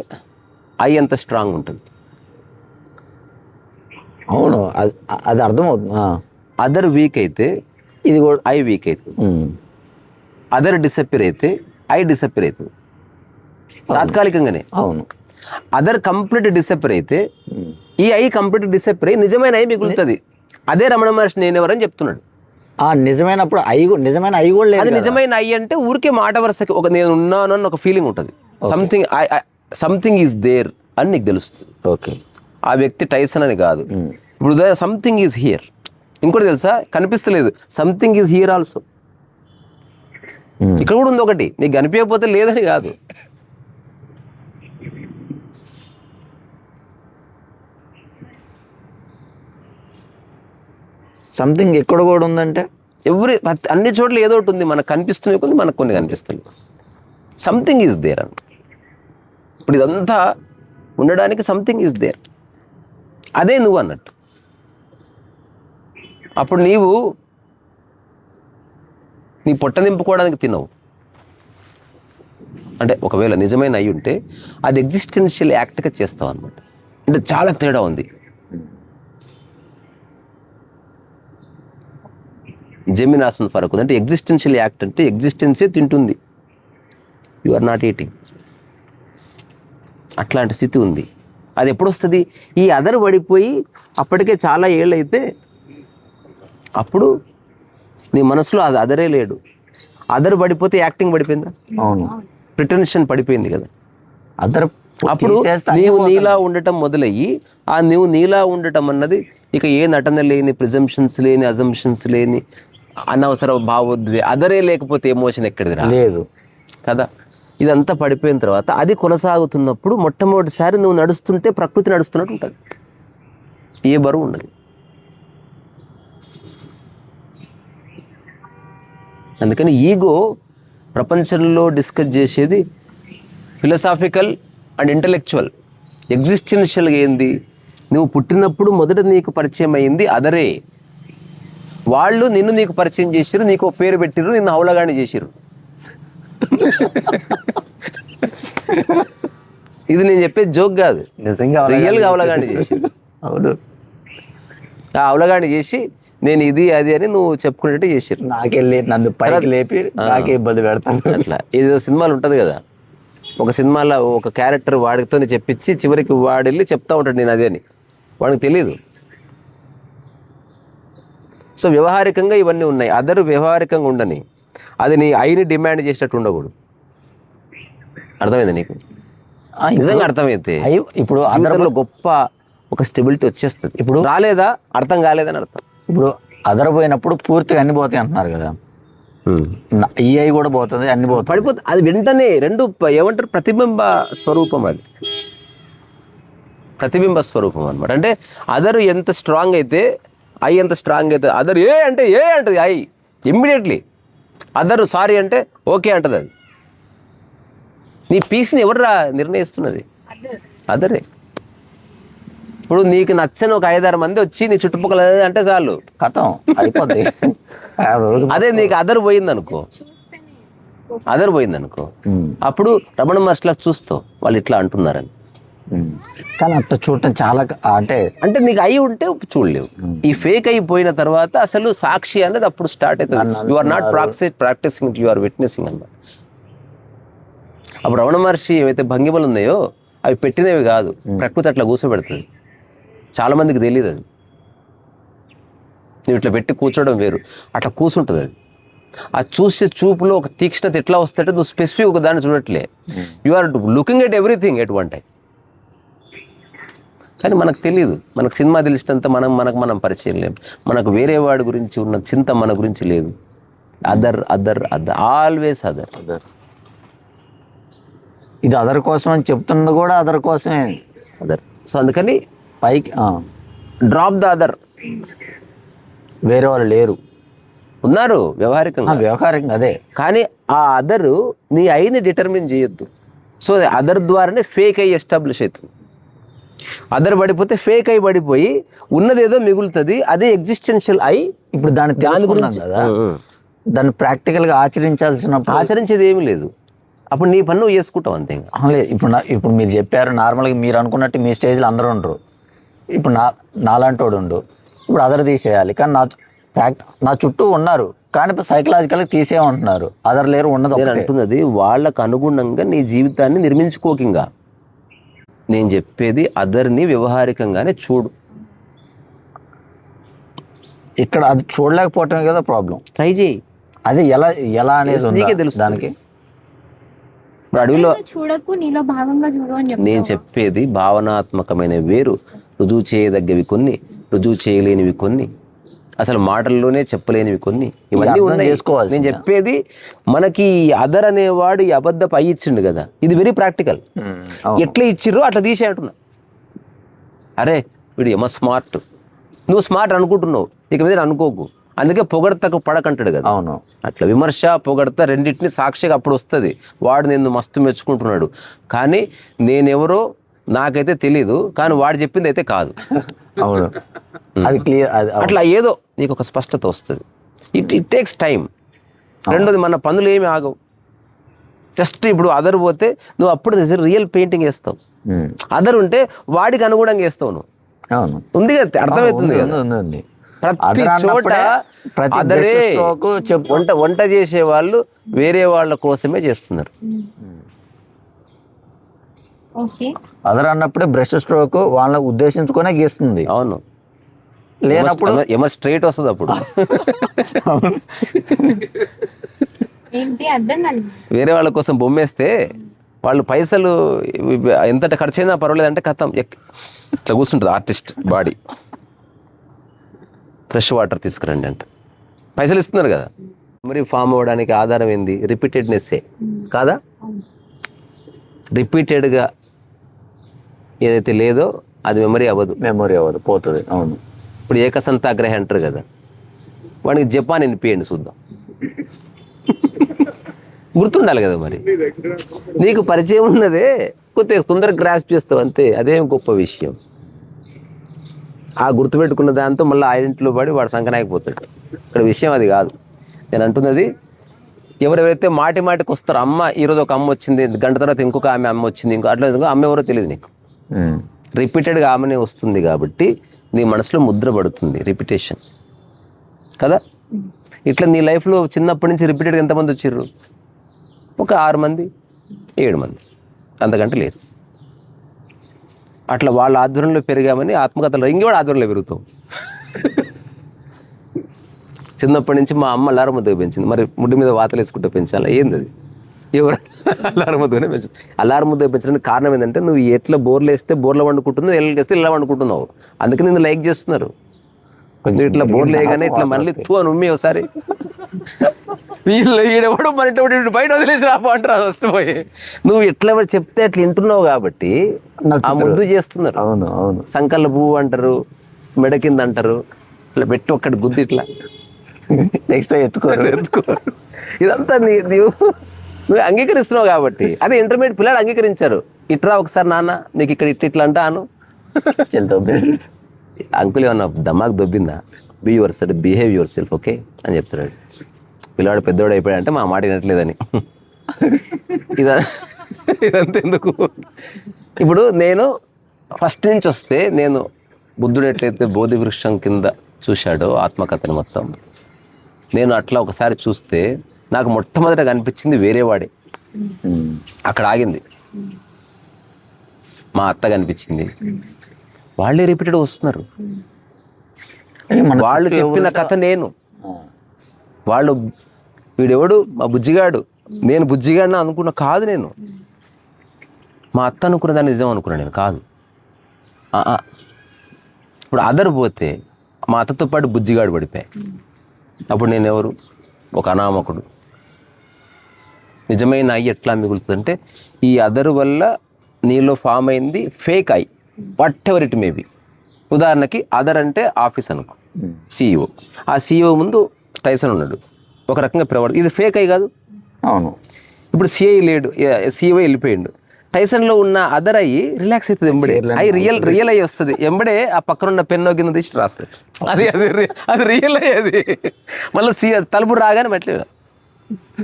ఐ ఎంత స్ట్రాంగ్ ఉంటుంది. అవును, అది అర్థమవుతుంది. అదర్ వీక్ అయితే ఇది కూడా ఐ వీక్ అవుతుంది. అదర్ డిసప్పియర్ అయితే ఐ డిసప్పియర్ అవుతుంది తాత్కాలికంగానే. అవును, అదర్ కంప్లీట్ డిసప్పియర్ అయితే ఈ ఐ కంప్లీట్ డిసప్పియర్ అయ్యి నిజమైన ఐ మిగులుతుంది. అదే రమణ మహర్షి నేనెవరని చెప్తున్నాడు. నిజమైనప్పుడు నిజమైన ఐ కూడా లేదు. అది నిజమైన ఐ అంటే ఊరికే మాట వరుసకి ఒక నేను ఉన్నాను అని ఒక ఫీలింగ్ ఉంటుంది. సంథింగ్ ఈజ్ దేర్ అని నీకు తెలుస్తుంది. ఓకే, ఆ వ్యక్తి టైసన్ అని కాదు. ఇప్పుడు సంథింగ్ ఈజ్ హియర్. ఇంకోటి తెలుసా, కనిపిస్తలేదు, సంథింగ్ ఈజ్ హియర్ ఆల్సో. ఇక్కడ కూడా ఉంది ఒకటి, నీకు కనిపించకపోతే లేదని కాదు. సంథింగ్ ఎక్కడ కూడా ఉందంటే అన్ని చోట్ల ఏదో ఒకటి ఉంది. మనకు కనిపిస్తున్నాయి కొన్ని, మనకు కొన్ని కనిపిస్తుంది. సంథింగ్ ఈజ్ దేర్ అని. ఇప్పుడు ఇదంతా ఉండడానికి సంథింగ్ ఈజ్ దేర్, అదే నువ్వు అన్నట్టు. అప్పుడు నీ పొట్ట నింపుకోవడానికి తినవు. అంటే ఒకవేళ నిజమైన అయి ఉంటే అది ఎగ్జిస్టెన్షియల్ యాక్ట్గా చేస్తావు అనమాట. అంటే చాలా తేడా ఉంది. జెమినాసన్ ఫరక్ ఉంది. అంటే ఎగ్జిస్టెన్షియల్ యాక్ట్ అంటే ఎగ్జిస్టెన్సే తింటుంది, యు ఆర్ నాట్ ఈటింగ్. అట్లాంటి స్థితి ఉంది. అది ఎప్పుడు వస్తుంది? ఈ అదర్ పడిపోయి అప్పటికే చాలా ఏళ్ళు అయితే అప్పుడు నీ మనసులో అది అదరే లేడు. అదర్ పడిపోతే యాక్టింగ్ పడిపోయిందా? అవును, ప్రిటెన్షన్ పడిపోయింది కదా. అదర్ అప్పుడు నీవు నీలా ఉండటం మొదలయ్యి ఆ నీవు నీలా ఉండటం అన్నది ఇక ఏ నటన లేని, ప్రిజంప్షన్స్ లేని, అజంప్షన్స్ లేని, అనవసర భావోద్వే అదరే లేకపోతే ఎమోషన్ ఎక్కడిది లేదు కదా. ఇదంతా పడిపోయిన తర్వాత అది కొనసాగుతున్నప్పుడు మొట్టమొదటిసారి నువ్వు నడుస్తుంటే ప్రకృతి నడుస్తున్నట్టు ఉంటుంది, ఏ బరువు ఉండదు. అందుకని ఈగో ప్రపంచంలో డిస్కస్ చేసేది ఫిలసాఫికల్ అండ్ ఇంటలెక్చువల్. ఎగ్జిస్టెన్షియల్గా ఏంది? నువ్వు పుట్టినప్పుడు మొదట నీకు పరిచయం అయింది అదరే. వాళ్ళు నిన్ను నీకు పరిచయం చేసిరు, నీకు ఒక పేరు పెట్టిరు, నిన్ను హౌలగాని చేసిరు. ఇది నేను చెప్పేది జోక్ కాదు, నిజంగా రియల్గా హౌలగాని చేసిరు. అవును, ఆ హౌలగాని చేసి నేను ఇది అది అని నువ్వు చెప్పుకునేట్టు చేసిరు. నాకెళ్ళి నన్ను పైకి లేపి నాకే ఇబ్బంది పెడతాను. అట్లా ఏదో సినిమాలు ఉంటుంది కదా, ఒక సినిమాలో ఒక క్యారెక్టర్ వాడితో చెప్పించి చివరికి వాడు వెళ్ళి చెప్తా ఉంటాడు నేను అదే అని, వాడికి తెలియదు. సో వ్యవహారికంగా ఇవన్నీ ఉన్నాయి. అదర్ వ్యవహారికంగా ఉండని, అది నీ ఐని డిమాండ్ చేసేటట్టు ఉండకూడదు. అర్థమైంది నీకు? నిజంగా అర్థమైతే ఇప్పుడు జీవితంలో గొప్ప ఒక స్టెబిలిటీ వచ్చేస్తుంది. ఇప్పుడు రాలేదా, అర్థం కాలేదని అర్థం. ఇప్పుడు అదర్ పోయినప్పుడు పూర్తిగా అన్ని పోతాయి అంటున్నారు కదా, ఈఐ కూడా పోతుంది, అన్ని పోతుంది, పడిపోతుంది. అది వెంటనే రెండు ఏమంటారు, ప్రతిబింబ స్వరూపం. అది ప్రతిబింబ స్వరూపం అనమాట. అంటే అదర్ ఎంత స్ట్రాంగ్ అయితే ఐ ఎంత స్ట్రాంగ్ అయితే, అదర్ ఏ అంటది ఐ ఇమ్మీడియట్లీ. అదర్ సారీ అంటే ఓకే అంటది. అది నీ పీస్ని ఎవర్రా నిర్ణయిస్తున్నది? అదరే. ఇప్పుడు నీకు నచ్చని ఒక 5-6 మంది వచ్చి నీ చుట్టుపక్కల అంటే చాలు, కథం అయిపోద్ది. అదే నీకు అదర్ పోయిందనుకో, అప్పుడు రమణ మహర్షిలా చూస్తావు వాళ్ళు ఇట్లా అంటున్నారని. కానీ అట్లా చూడటం చాలా అంటే నీకు అయి ఉంటే చూడలేవు. ఈ ఫేక్ అయిపోయిన తర్వాత అసలు సాక్షి అనేది అప్పుడు స్టార్ట్ అవుతుంది. You are not practising, you are witnessing అన్నమాట. అప్పుడు రమణ మహర్షి ఏవైతే భంగిమలు ఉన్నాయో అవి పెట్టినవి కాదు, ప్రకృతి అట్లా కూర్చోబెడుతుంది. చాలా మందికి తెలియదు అది. నువ్వు ఇట్లా పెట్టి కూర్చోవడం వేరు, అట్లా కూర్చుంటుంది అది. ఆ చూసే చూపులో ఒక తీక్ష్ణత ఎట్లా వస్తుంటే నువ్వు స్పెసిఫిక్ ఒక దాన్ని చూడట్లే, you are looking at everything at one time. కానీ మనకు తెలియదు, మనకు సినిమా తెలిసినంత మనం పరిచయం లేము, మనకు వేరే వాడి గురించి ఉన్న చింత మన గురించి లేదు. Other other other always other other. ఇది అదర్ కోసం అని చెప్తున్నది కూడా అదర్ కోసమే, అదర్. సో అందుకని పైకి డ్రాప్ ద అదర్. వేరే వాళ్ళు లేరు, ఉన్నారు వ్యవహారికంగా అదే. కానీ ఆ అదరు నీ ఐని డిటర్మిన్ చేయొద్దు. సో అదర్ ద్వారానే ఫేక్ అయి ఎస్టాబ్లిష్ అవుతుంది. అదర్ పడిపోతే ఫేక్ అయి పడిపోయి ఉన్నదేదో మిగులుతుంది, అదే ఎగ్జిస్టెన్షియల్ అయి. ఇప్పుడు దాని గురించి కదా, దాన్ని ప్రాక్టికల్గా ఆచరించేది ఏమీ లేదు. అప్పుడు నీ పని నువ్వు చేసుకుంటావు అంతే. లేదు, ఇప్పుడు మీరు చెప్పారు నార్మల్గా మీరు అనుకున్నట్టు మీ స్టేజ్లో అందరూ ఉండరు. ఇప్పుడు నాలాంటి వాడు ఉండు, ఇప్పుడు అదర్ తీసేయాలి. కానీ నా చుట్టూ ఉన్నారు, కానీ సైకలాజికల్గా తీసేయమంటున్నారు. అదర్ లేరు, ఉన్నది నేను అంటున్నది వాళ్ళకు అనుగుణంగా నీ జీవితాన్ని నిర్మించుకోకింగా. నేను చెప్పేది అదర్ని వ్యవహారికంగానే చూడు. ఇక్కడ అది చూడలేకపోవటమే కదా ప్రాబ్లం. ట్రై చేయి, అది ఎలా అనేది నీకే తెలుసు. దానికి ఇప్పుడు అడవిలో చూడకు, నీలో భాగంగా చూడు అని చెప్పి నేను చెప్పేది భావనాత్మకమైన వేరు, రుజువు చేయదగ్గవి కొన్ని, రుజువు చేయలేనివి కొన్ని, అసలు మాటల్లోనే చెప్పలేనివి కొన్ని, ఇవన్నీ ఉన్నాయి. నేను చెప్పేది మనకి అదర్ అనేవాడు ఈ అబద్ధపు అయ్యి ఇచ్చిండు కదా, ఇది వెరీ ప్రాక్టికల్. ఎట్లా ఇచ్చిర్రో అట్లా తీసే అంటున్నా. అరే వీడు ఏమో స్మార్ట్, నువ్వు స్మార్ట్ అనుకుంటున్నావు, ఇక మీద అనుకోకు. అందుకే పొగడతకు పడకంటాడు కదా. అవును, అట్లా విమర్శ పొగడత రెండింటిని సాక్షిగా అప్పుడు వస్తుంది. వాడు నేను మస్తు మెచ్చుకుంటున్నాడు, కానీ నేనెవరో నాకైతే తెలీదు, కానీ వాడు చెప్పింది అయితే కాదు. అవును, అది క్లియర్. అట్లా ఏదో నీకు ఒక స్పష్టత వస్తుంది. It takes time. రెండోది, మన పనులు ఏమి ఆగవు. జస్ట్ ఇప్పుడు అదర్ పోతే నువ్వు అప్పుడు రియల్ పెయింటింగ్ వేస్తావు. అదర్ ఉంటే వాడికి అనుగుణంగా వేస్తావు నువ్వు. అవును, ఉంది కదా, అర్థమవుతుంది కదా. ప్రతి చోట అదరే వంట చేసే వాళ్ళు వేరే వాళ్ళ కోసమే చేస్తున్నారు. అదర్ అన్నప్పుడే బ్రష్ స్ట్రోక్ వాళ్ళని ఉద్దేశించుకునే గీస్తుంది. అవును, లేనప్పుడు ఏమో స్ట్రైట్ వస్తుంది. అప్పుడు వేరే వాళ్ళ కోసం బొమ్మేస్తే వాళ్ళు పైసలు ఎంత ఖర్చు అయినా పర్వాలేదంటే కథం ఇట్లా కూర్చుంటుంది ఆర్టిస్ట్ బాడీ. ఫ్రెష్ వాటర్ తీసుకురండి అంటే పైసలు ఇస్తున్నారు కదా. మెమరీ ఫామ్ అవ్వడానికి ఆధారం ఏంది? రిపీటెడ్నెస్సే కాదా? రిపీటెడ్గా ఏదైతే లేదో అది మెమరీ అవ్వదు, పోతుంది. అవును, ఇప్పుడు ఏకసంతాగ్రహి అంటారు కదా, వాడికి జపాన్ వినిపియండి చూద్దాం, గుర్తుండాలి కదా. మరి నీకు పరిచయం ఉన్నదే కొద్దిగా తొందరగా గ్రాస్ప్ చేస్తావు అంతే, అదేం గొప్ప విషయం. ఆ గుర్తుపెట్టుకున్న దాంతో మళ్ళీ ఆ ఇంట్లో పడి వాడు సంకనాయకపోతాడు. ఇక్కడ విషయం అది కాదు. నేను అంటున్నది, ఎవరెవరైతే మాటికి వస్తారో, అమ్మ ఈరోజు ఒక అమ్మ వచ్చింది, గంట తర్వాత ఇంకొక అమ్మ వచ్చింది, అట్లా అమ్మ ఎవరో తెలియదు నీకు. రిపీటెడ్గా ఆమెనే వస్తుంది కాబట్టి నీ మనసులో ముద్ర పడుతుంది, రిపిటేషన్ కదా. ఇట్లా నీ లైఫ్లో చిన్నప్పటి నుంచి రిపీటెడ్గా ఎంతమంది వచ్చిర్రు? ఒక 6 మంది 7 మంది, అంతకంటే లేదు. అట్లా వాళ్ళ ఆధ్వర్యంలో పెరిగామని ఆత్మకథలో ఇంకోటి ఆధ్వర్యంలో పెరుగుతాం. చిన్నప్పటి నుంచి మా అమ్మ లారముద్దగా పెంచింది, మరి ముడ్డి మీద వాతలు వేసుకుంటూ పెంచాలా ఏంది అది? ఎవరు అల్లారు ముద్దగానే పెంచుతుంది. అల్లారు ముద్ద పెంచడానికి కారణం ఏంటంటే నువ్వు ఎట్లా బోర్లు వేస్తే బోర్లో వండుకుంటున్నావు, ఎల్లు వేస్తే ఇలా వండుకుంటున్నావు. అందుకే నిన్ను లైక్ చేస్తున్నారు. కొంచెం ఇట్లా బోర్లు వేయగానే ఇట్లా మళ్ళీ తూ అని ఉమ్మి ఒకసారి వీళ్ళు ఈడెవడు మరిటోడు బయట వదిలేసి రాపో అంటారు ఫస్ట్ పోయి. నువ్వు ఎట్లా చెప్తే అట్లా వింటున్నావు కాబట్టి ఆ ముద్దు చేస్తున్నారు. అవును అవును. సంకల్ల పువ్వు అంటారు, మెడ కింద అంటారు, ఇట్లా పెట్టి ఒక్కటి గుద్ది ఇట్లా నెక్స్ట్ ఎత్తుకోరు. ఇదంతా నువ్వు అంగీకరిస్తున్నావు కాబట్టి. అదే ఇంటర్మీడియట్ పిల్లలు అంగీకరించారు. ఇట్రా ఒకసారి నాన్న నీకు ఇక్కడ ఇట్లా అంటాను. అంకుల్ ఏమన్నా దమాక్ దొబ్బిందా? Be yourself, behave yourself, okay అని చెప్తున్నాడు. పిల్లవాడు పెద్దవాడు అయిపోయాడంటే మా మాట వినట్లేదని. ఇదంతా ఎందుకు? ఇప్పుడు నేను ఫస్ట్ నుంచి వస్తే నేను బుద్ధుడు ఎట్లయితే బోధి వృక్షం కింద చూశాడో ఆత్మకథని మొత్తం, నేను అట్లా ఒకసారి చూస్తే నాకు మొట్టమొదటిగా అనిపించింది వేరేవాడే. అక్కడ ఆగింది. మా అత్త కనిపించింది. వాళ్ళే రిపీటెడ్ వస్తున్నారు. వాళ్ళు చెప్పిన కథ నేను, వాళ్ళు వీడెవడు మా బుజ్జిగాడు, నేను బుజ్జిగాడిని అనుకున్నా కాదు. నేను మా అత్త అనుకున్న దాన్ని నిజం అనుకున్నాను నేను, కాదు. ఇప్పుడు అదర్ పోతే మా అత్తతో పాటు బుజ్జిగాడు పడిపోయాయి. అప్పుడు నేను ఎవరు? ఒక అనామకుడు. నిజమైన ఐ ఎట్లా మిగులుతుందంటే ఈ అదర్ వల్ల నీలో ఫామ్ అయింది fake I, what ever it may be. ఉదాహరణకి అదర్ అంటే ఆఫీస్ అనుకో, సిఇఓ. ఆ సిఇఓ ముందు టైసన్ ఉన్నాడు, ఒక రకంగా ప్రవర్తి, ఇది ఫేక్ ఐ కాదు. అవును. ఇప్పుడు సిఐ లేడు, సిఇఓ వెళ్ళిపోయిండు. టైసన్లో ఉన్న అదర్ అయ్యి రిలాక్స్ అవుతుంది. ఎంబడే ఐ రియల్ అయ్యి వస్తుంది. ఎంబడే ఆ పక్కన ఉన్న పెన్నో కింద తీసి రాస్తుంది. అది రియల్ అయ్యి. అది మళ్ళీ తలుపు రాగానే మెట్లే.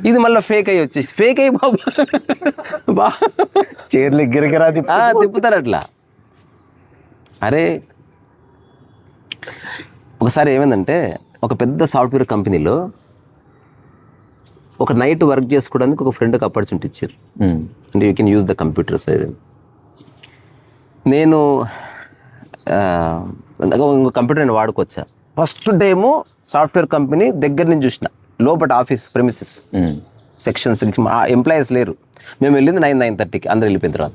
ఇది మళ్ళీ ఫేక్ అయ్యి వచ్చేసి ఫేక్ అయ్యి బాబు చీరలు గిరిగిరా తిప్పుతారు అట్లా. అరే ఒకసారి ఏమైందంటే ఒక పెద్ద సాఫ్ట్వేర్ కంపెనీలో ఒక నైట్ వర్క్ చేసుకోవడానికి ఒక ఫ్రెండ్కి ఆపర్చునిటీ ఇచ్చారు. అంటే you can use the computers. నేను ఇంకో కంప్యూటర్ నేను వాడుకోవచ్చా? ఫస్ట్ టైము సాఫ్ట్వేర్ కంపెనీ దగ్గర నుంచి చూసిన, లోపల ఆఫీస్ ప్రెమిసెస్ సెక్షన్స్, ఎంప్లాయీస్ లేరు. మేము వెళ్ళింది 9:30కి, అందరూ వెళ్ళిపోయిన తర్వాత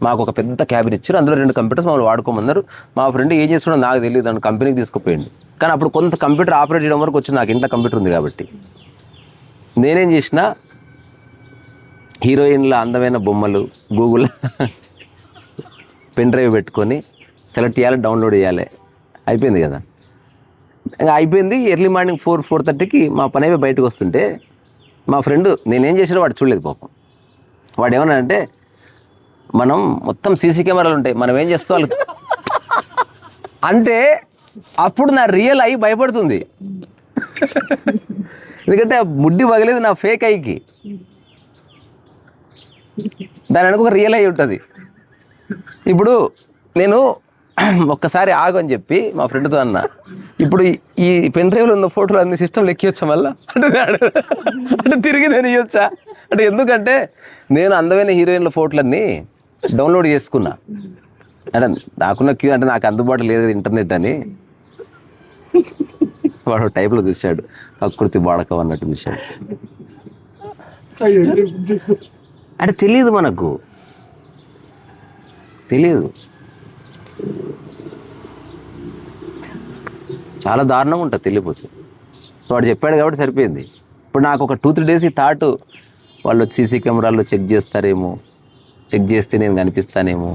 మాకు ఒక పెద్ద క్యాబిన్ ఇచ్చారు. అందులో 2 కంప్యూటర్స్ మమ్మల్ని వాడుకోమన్నారు. మా ఫ్రెండ్ ఏం చేస్తున్నా నాకు తెలియదు, దాన్ని కంపెనీకి తీసుకుపోయింది. కానీ అప్పుడు కొంత కంప్యూటర్ ఆపరేట్ చేయడం వరకు వచ్చింది. నాకు ఇంట్లో కంప్యూటర్ ఉంది కాబట్టి నేనేం చేసిన, హీరోయిన్ల అందమైన బొమ్మలు గూగుల్ పెన్ డ్రైవ్ పెట్టుకొని సెలెక్ట్ చేయాలి, డౌన్లోడ్ చేయాలి. అయిపోయింది కదా. ఇంకా అయిపోయింది. ఎర్లీ మార్నింగ్ 4-4:30కి మా పని అయిపోయి బయటకు వస్తుంటే మా ఫ్రెండ్ నేనేం చేసినా వాడు చూడలేదు పాపం. వాడు ఏమన్నా అంటే, మనం మొత్తం సీసీ కెమెరాలు ఉంటాయి, మనం ఏం చేస్తాం వాళ్ళకి అంటే అప్పుడు నా రియల్ ఐ భయపడుతుంది. ఎందుకంటే ముడ్డి పగలేదు నా ఫేక్ ఐకి, దాని వెనక ఒక రియల్ ఐ ఉంటుంది. ఇప్పుడు నేను ఒక్కసారి ఆగు అని చెప్పి మా ఫ్రెండ్తో అన్నా, ఇప్పుడు ఈ పెన్ డ్రైవ్లో ఉన్న ఫోటోలు అన్ని సిస్టమ్లో ఎక్కివచ్చా మళ్ళా అంటే తిరిగి నేను ఇవ్వచ్చా అంటే, ఎందుకంటే నేను అందమైన హీరోయిన్ల ఫోటోలన్నీ డౌన్లోడ్ చేసుకున్నా. అంటే నాకున్న క్యూ అంటే నాకు అందుబాటులో లేదు ఇంటర్నెట్ అని. వాడు టైప్లో చూశాడు, ప్రకృతి వాడకం అన్నట్టు చూశాడు. అంటే తెలియదు, మనకు తెలియదు. చాలా దారుణంగా ఉంటుంది తెలియపోతే. వాడు చెప్పాడు కాబట్టి సరిపోయింది. ఇప్పుడు నాకు ఒక 2-3 డేస్ ఈ థాట్, వాళ్ళు సీసీ కెమెరాల్లో చెక్ చేస్తారేమో, చెక్ చేస్తే నేను కనిపిస్తానేమో,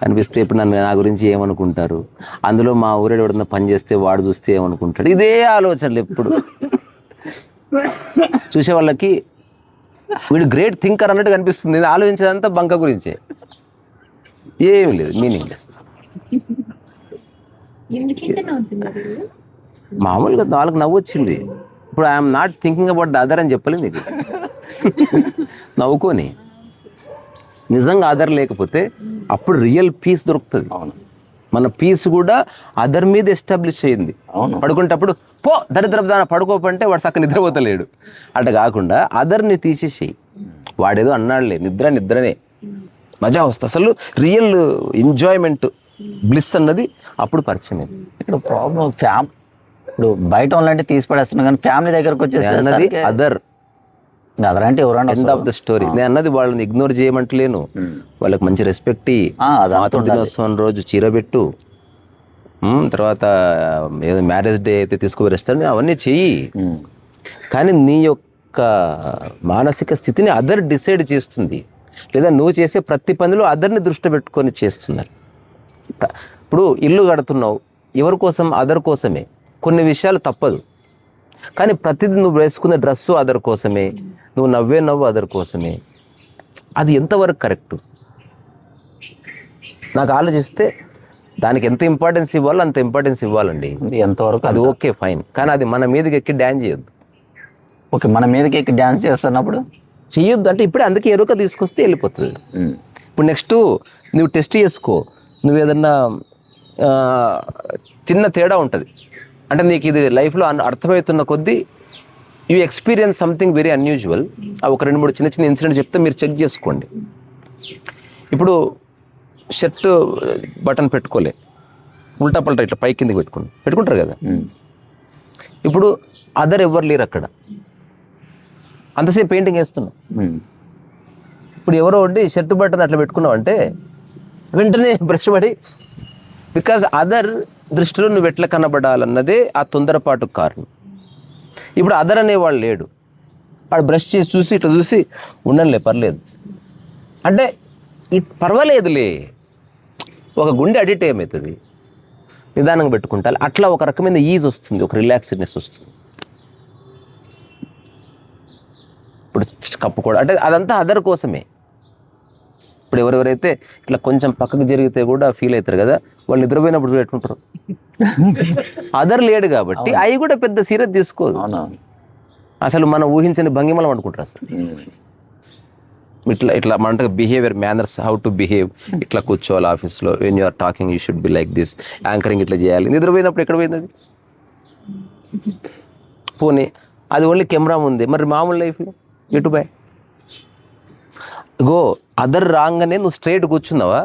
కనిపిస్తే ఇప్పుడు నా గురించి ఏమనుకుంటారు, అందులో మా ఊరేడు ఎవడన్నా పని చేస్తే వాడు చూస్తే ఏమనుకుంటాడు, ఇదే ఆలోచనలు ఎప్పుడు. చూసే వాళ్ళకి వీడు గ్రేట్ థింకర్ అన్నట్టు కనిపిస్తుంది. నేను ఆలోచించేదంతా బంక గురించే, ఏం లేదు, మీనింగ్ లేదు. మామూలుగా వాళ్ళకి నవ్వు వచ్చింది. ఇప్పుడు I'm not thinking about the other అని చెప్పలేదు నీకు. నవ్వుకొని నిజంగా అదర్ లేకపోతే అప్పుడు రియల్ పీస్ దొరుకుతుంది. అవును, మన పీస్ కూడా అదర్ మీద ఎస్టాబ్లిష్ అయ్యింది. అవును, పడుకుంటప్పుడు పో దరిద్రపు దాన పడుకోపంటే వాడు చక్క నిద్రపోతలేడు. అట్లా కాకుండా అదర్ని తీసేసేయి. వాడేదో అన్నాడులే, నిద్రనే మజా వస్తుంది. అసలు రియల్ ఎంజాయ్మెంట్, బ్లిస్ అన్నది అప్పుడు పరిచయం అయింది. ఇక్కడ ప్రాబ్లం ఇప్పుడు బయట వాళ్ళంటే తీసి పడేస్తున్నాం, కానీ ఫ్యామిలీ దగ్గరకు వచ్చేసి అదర్ అదరంటే ఎవరన్నా ఎండ్ ఆఫ్ ద స్టోరీ. నేను అన్నది వాళ్ళని ఇగ్నోర్ చేయమంటలేను, వాళ్ళకి మంచి రెస్పెక్ట్ ఇయ్యి, మాతృ దినోత్సవం రోజు చీర పెట్టు, తర్వాత ఏదో మ్యారేజ్ డే అయితే తీసుకుపోయి రెస్టారెంట్ అవన్నీ చెయ్యి. కానీ నీ యొక్క మానసిక స్థితిని అదర్ డిసైడ్ చేస్తుంది, లేదా నువ్వు చేసే ప్రతి పనిలో అదర్ని దృష్టి పెట్టుకొని చేస్తున్నారు. ఇప్పుడు ఇల్లు కడుతున్నావు ఎవరి కోసం? అదర్ కోసమే. కొన్ని విషయాలు తప్పదు, కానీ ప్రతిదీ నువ్వు వేసుకున్న డ్రెస్సు అదర్ కోసమే, నువ్వు నవ్వే నవ్వు అదర్ కోసమే. అది ఎంతవరకు కరెక్టు? నాకు ఆలోచిస్తే దానికి ఎంత ఇంపార్టెన్స్ ఇవ్వాలో అంత ఇంపార్టెన్స్ ఇవ్వాలండి. ఎంతవరకు అది ఓకే ఫైన్, కానీ అది మన మీదకి ఎక్కి డ్యాన్స్ చేయొద్దు. ఓకే, మన మీదకి ఎక్కి డ్యాన్స్ చేస్తున్నప్పుడు చెయ్యొద్దు. అంటే ఇప్పుడే అందుకే ఎరుక తీసుకొస్తే వెళ్ళిపోతుంది. ఇప్పుడు నెక్స్ట్ నువ్వు టెస్ట్ చేసుకో, నువ్వు ఏదన్నా చిన్న తేడా ఉంటుంది అంటే నీకు ఇది లైఫ్లో అర్థమవుతున్న కొద్దీ you experience something very unusual. ఒక 2-3 చిన్న చిన్న ఇన్సిడెంట్ చెప్తే మీరు చెక్ చేసుకోండి. ఇప్పుడు షర్ట్ బటన్ పెట్టుకోలే, ఉల్టా పల్టా ఇట్లా పై కిందకి పెట్టుకుంటారు కదా. ఇప్పుడు అదర్ ఎవరు లేరు అక్కడ, అంతసేపు పెయింటింగ్ వేస్తున్నావు. ఇప్పుడు ఎవరో ఒకటి షర్ట్ బటన్ అట్లా పెట్టుకున్నావు అంటే వెంటనే బ్రష్ పడి, బికాజ్ అదర్ దృష్టిలో నువ్వు ఎట్లా కనబడాలన్నదే ఆ తొందరపాటు కారణం. ఇప్పుడు అదర్ అనేవాళ్ళు లేడు, వాడు బ్రష్ చేసి చూసి ఇట్లా చూసి ఉండనులే పర్లేదు అంటే పర్వాలేదులే, ఒక గుండె అడిట్ ఏమవుతుంది, నిదానంగా పెట్టుకుంటారు. అట్లా ఒక రకమైన ఈజ్ వస్తుంది, ఒక రిలాక్స్డ్నెస్ వస్తుంది. ఇప్పుడు కప్పు కూడా అంటే అదంతా అదర్ కోసమే. ఇప్పుడు ఎవరెవరైతే ఇట్లా కొంచెం పక్కకు జరిగితే కూడా ఫీల్ అవుతారు కదా, వాళ్ళు నిద్రపోయినప్పుడు పెట్టుకుంటారు. అదర్ లేడు కాబట్టి అవి కూడా పెద్ద సీరియస్ తీసుకోదు. అసలు మనం ఊహించని భంగిమలం అనుకుంటారు అసలు. ఇట్లా మన behaviour, manners, how to behave, ఇట్లా కూర్చోవాలి ఆఫీస్లో, when you are talking you should be like this, anchoring ఇట్లా చేయాలి. నిద్రపోయినప్పుడు ఎక్కడ పోయింది అది? పోనీ అది ఓన్లీ కెమెరా ఉంది, మరి మామూలు లైఫ్లో ఎటు బాయ్ గో. అదర్ రాగానే నువ్వు స్ట్రైట్ కూర్చున్నావా,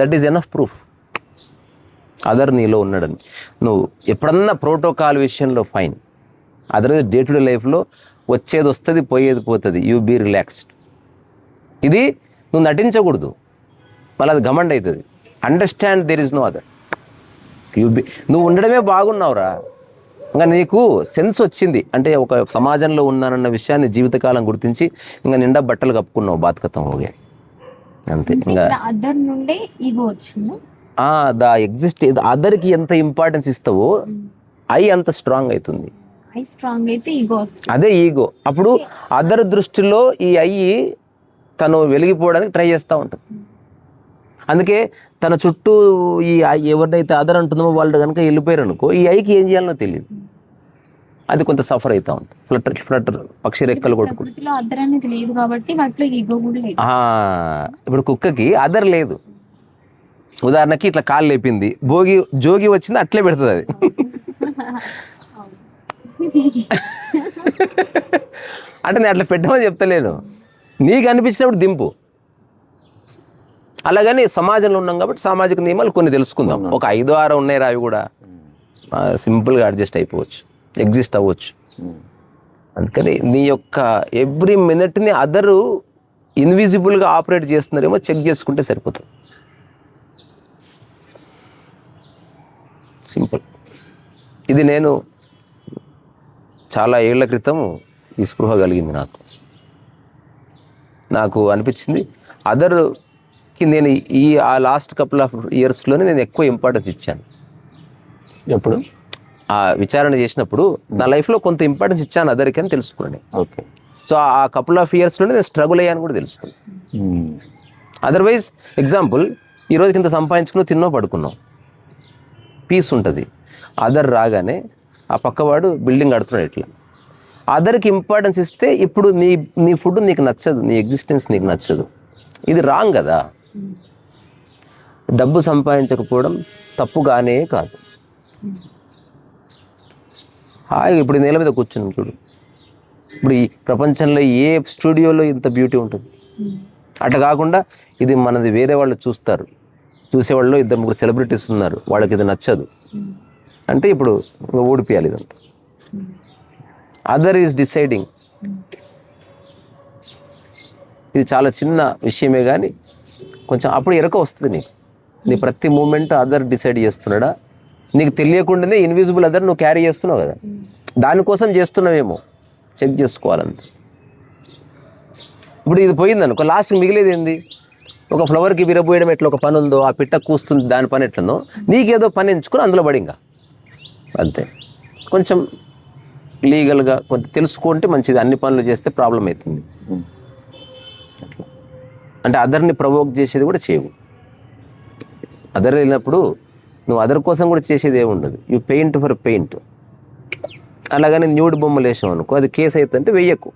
that is enough proof other నీలో ఉన్నాడని. నువ్వు ఎప్పుడన్నా ప్రోటోకాల్ విషయంలో fine, other day to day లైఫ్లో వచ్చేది వస్తుంది, పోయేది పోతుంది. You be relaxed. ఇది నువ్వు నటించకూడదు, మళ్ళీ అది గమండ్ అవుతుంది. Understand there is no other. నువ్వు ఉండడమే బాగున్నావురా, ఇంకా నీకు సెన్స్ వచ్చింది అంటే ఒక సమాజంలో ఉన్నానన్న విషయాన్ని జీవితకాలం గుర్తించి ఇంకా నిండా బట్టలు కప్పుకున్నావు, బాత్కతం ఓకే అంతే. ఇంకా అదర్ నుండే ఈగో వచ్చింది. అదర్కి ఎంత ఇంపార్టెన్స్ ఇస్తావో ఐ అంత స్ట్రాంగ్ అవుతుంది. అదే ఈగో. అప్పుడు అదర్ దృష్టిలో ఈ అయ్యి తను వెలిగిపోవడానికి ట్రై చేస్తూ ఉంటుంది. అందుకే తన చుట్టూ ఈ ఎవరినైతే అదర్ అంటుందో వాళ్ళు కనుక వెళ్ళిపోయారు అనుకో, ఈ ఐకి ఏం చేయాలనో తెలియదు, అది కొంత సఫర్ అవుతూ ఉంటుంది. ఫ్లటర్ పక్షి రెక్కలు కొట్టుకుంటుంది. ఇప్పుడు కుక్కకి అదర్ లేదు. ఉదాహరణకి ఇట్లా కాలు లేపింది, జోగి వచ్చింది అట్లే పెడుతుంది అది. అంటే నేను అట్లా పెట్టమని చెప్తలేను, నీకు అనిపించినప్పుడు దింపు. అలాగని సమాజంలో ఉన్నాం కాబట్టి సామాజిక నియమాలు కొన్ని తెలుసుకుందాం. ఒక 5-6 ఉన్నాయి, అవి కూడా సింపుల్గా అడ్జస్ట్ అయిపోవచ్చు, ఎగ్జిస్ట్ అవ్వచ్చు. అందుకని నీ యొక్క ఎవ్రీ మినిట్ని అదరు ఇన్విజిబుల్గా ఆపరేట్ చేస్తున్నారేమో చెక్ చేసుకుంటే సరిపోతుంది. సింపుల్. ఇది నేను చాలా ఏళ్ల క్రితం ఈ స్పృహ కలిగింది. నాకు అనిపించింది అదర్కి నేను ఆ లాస్ట్ కపుల్ ఆఫ్ ఇయర్స్లోనే నేను ఎక్కువ ఇంపార్టెన్స్ ఇచ్చాను. ఎప్పుడు ఆ విచారణ చేసినప్పుడు నా లైఫ్లో కొంత ఇంపార్టెన్స్ ఇచ్చాను అదర్కి అని తెలుసుకున్నాను. ఓకే. సో ఆ కపుల్ ఆఫ్ ఇయర్స్లోనే నేను స్ట్రగుల్ అయ్యాను కూడా తెలుసుకున్నాను. అదర్వైజ్ ఎగ్జాంపుల్, ఈరోజు కింద సంపాదించుకున్నావు, తిన్నో పడుకున్నావు, పీస్ ఉంటుంది. అదర్ రాగానే ఆ పక్కవాడు బిల్డింగ్ కడుతున్నాడు. ఇట్లా అదర్కి ఇంపార్టెన్స్ ఇస్తే ఇప్పుడు నీ ఫుడ్ నీకు నచ్చదు, నీ ఎగ్జిస్టెన్స్ నీకు నచ్చదు. ఇది రాంగ్ కదా. డబ్బు సంపాదించకపోవడం తప్పుగానే కాదు. హాయిగా ఇప్పుడు నేల మీద కూర్చున్నాం చూడు. ఇప్పుడు ఈ ప్రపంచంలో ఏ స్టూడియోలో ఇంత బ్యూటీ ఉంటుంది? అట్లా కాకుండా ఇది మనది వేరే వాళ్ళు చూస్తారు, చూసేవాళ్ళు 2-3 సెలబ్రిటీస్ ఉన్నారు, వాళ్ళకి ఇది నచ్చదు అంటే ఇప్పుడు ఓడిపోయాలి ఇదంతా. అదర్ ఈజ్ డిసైడింగ్ ఇది చాలా చిన్న విషయమే కానీ కొంచెం అప్పుడు ఎరక వస్తుంది నీకు. నీ ప్రతి మూమెంట్ అదర్ డిసైడ్ చేస్తున్నాడా, నీకు తెలియకుండానే ఇన్విజిబుల్ అదర్ నువ్వు క్యారీ చేస్తున్నావు కదా, దానికోసం చేస్తున్నావేమో చెక్ చేసుకోవాలంతే. ఇప్పుడు ఇది పోయిందనుకో, లాస్ట్కి మిగిలేది ఏంది? ఒక ఫ్లవర్కి విరబోయడం ఎట్లా ఒక పని ఉందో, ఆ పిట్ట కూస్తుంది దాని పని ఎట్లుందో, నీకేదో పని ఎంచుకొని అందులో పడి ఇంకా అంతే. కొంచెం లీగల్గా కొంత తెలుసుకుంటే మంచిది. అన్ని పనులు చేస్తే ప్రాబ్లం అవుతుంది. అట్లా అంటే అదర్ని ప్రవోక్ చేసేది కూడా చేయవు. అదర్ వెళ్ళినప్పుడు నువ్వు అదర్ కోసం కూడా చేసేది ఏమి ఉండదు. You paint for paint. అలాగని న్యూడ్ బొమ్మలు వేసావు అనుకో, అది కేసు అవుతుందంటే వెయ్యకు.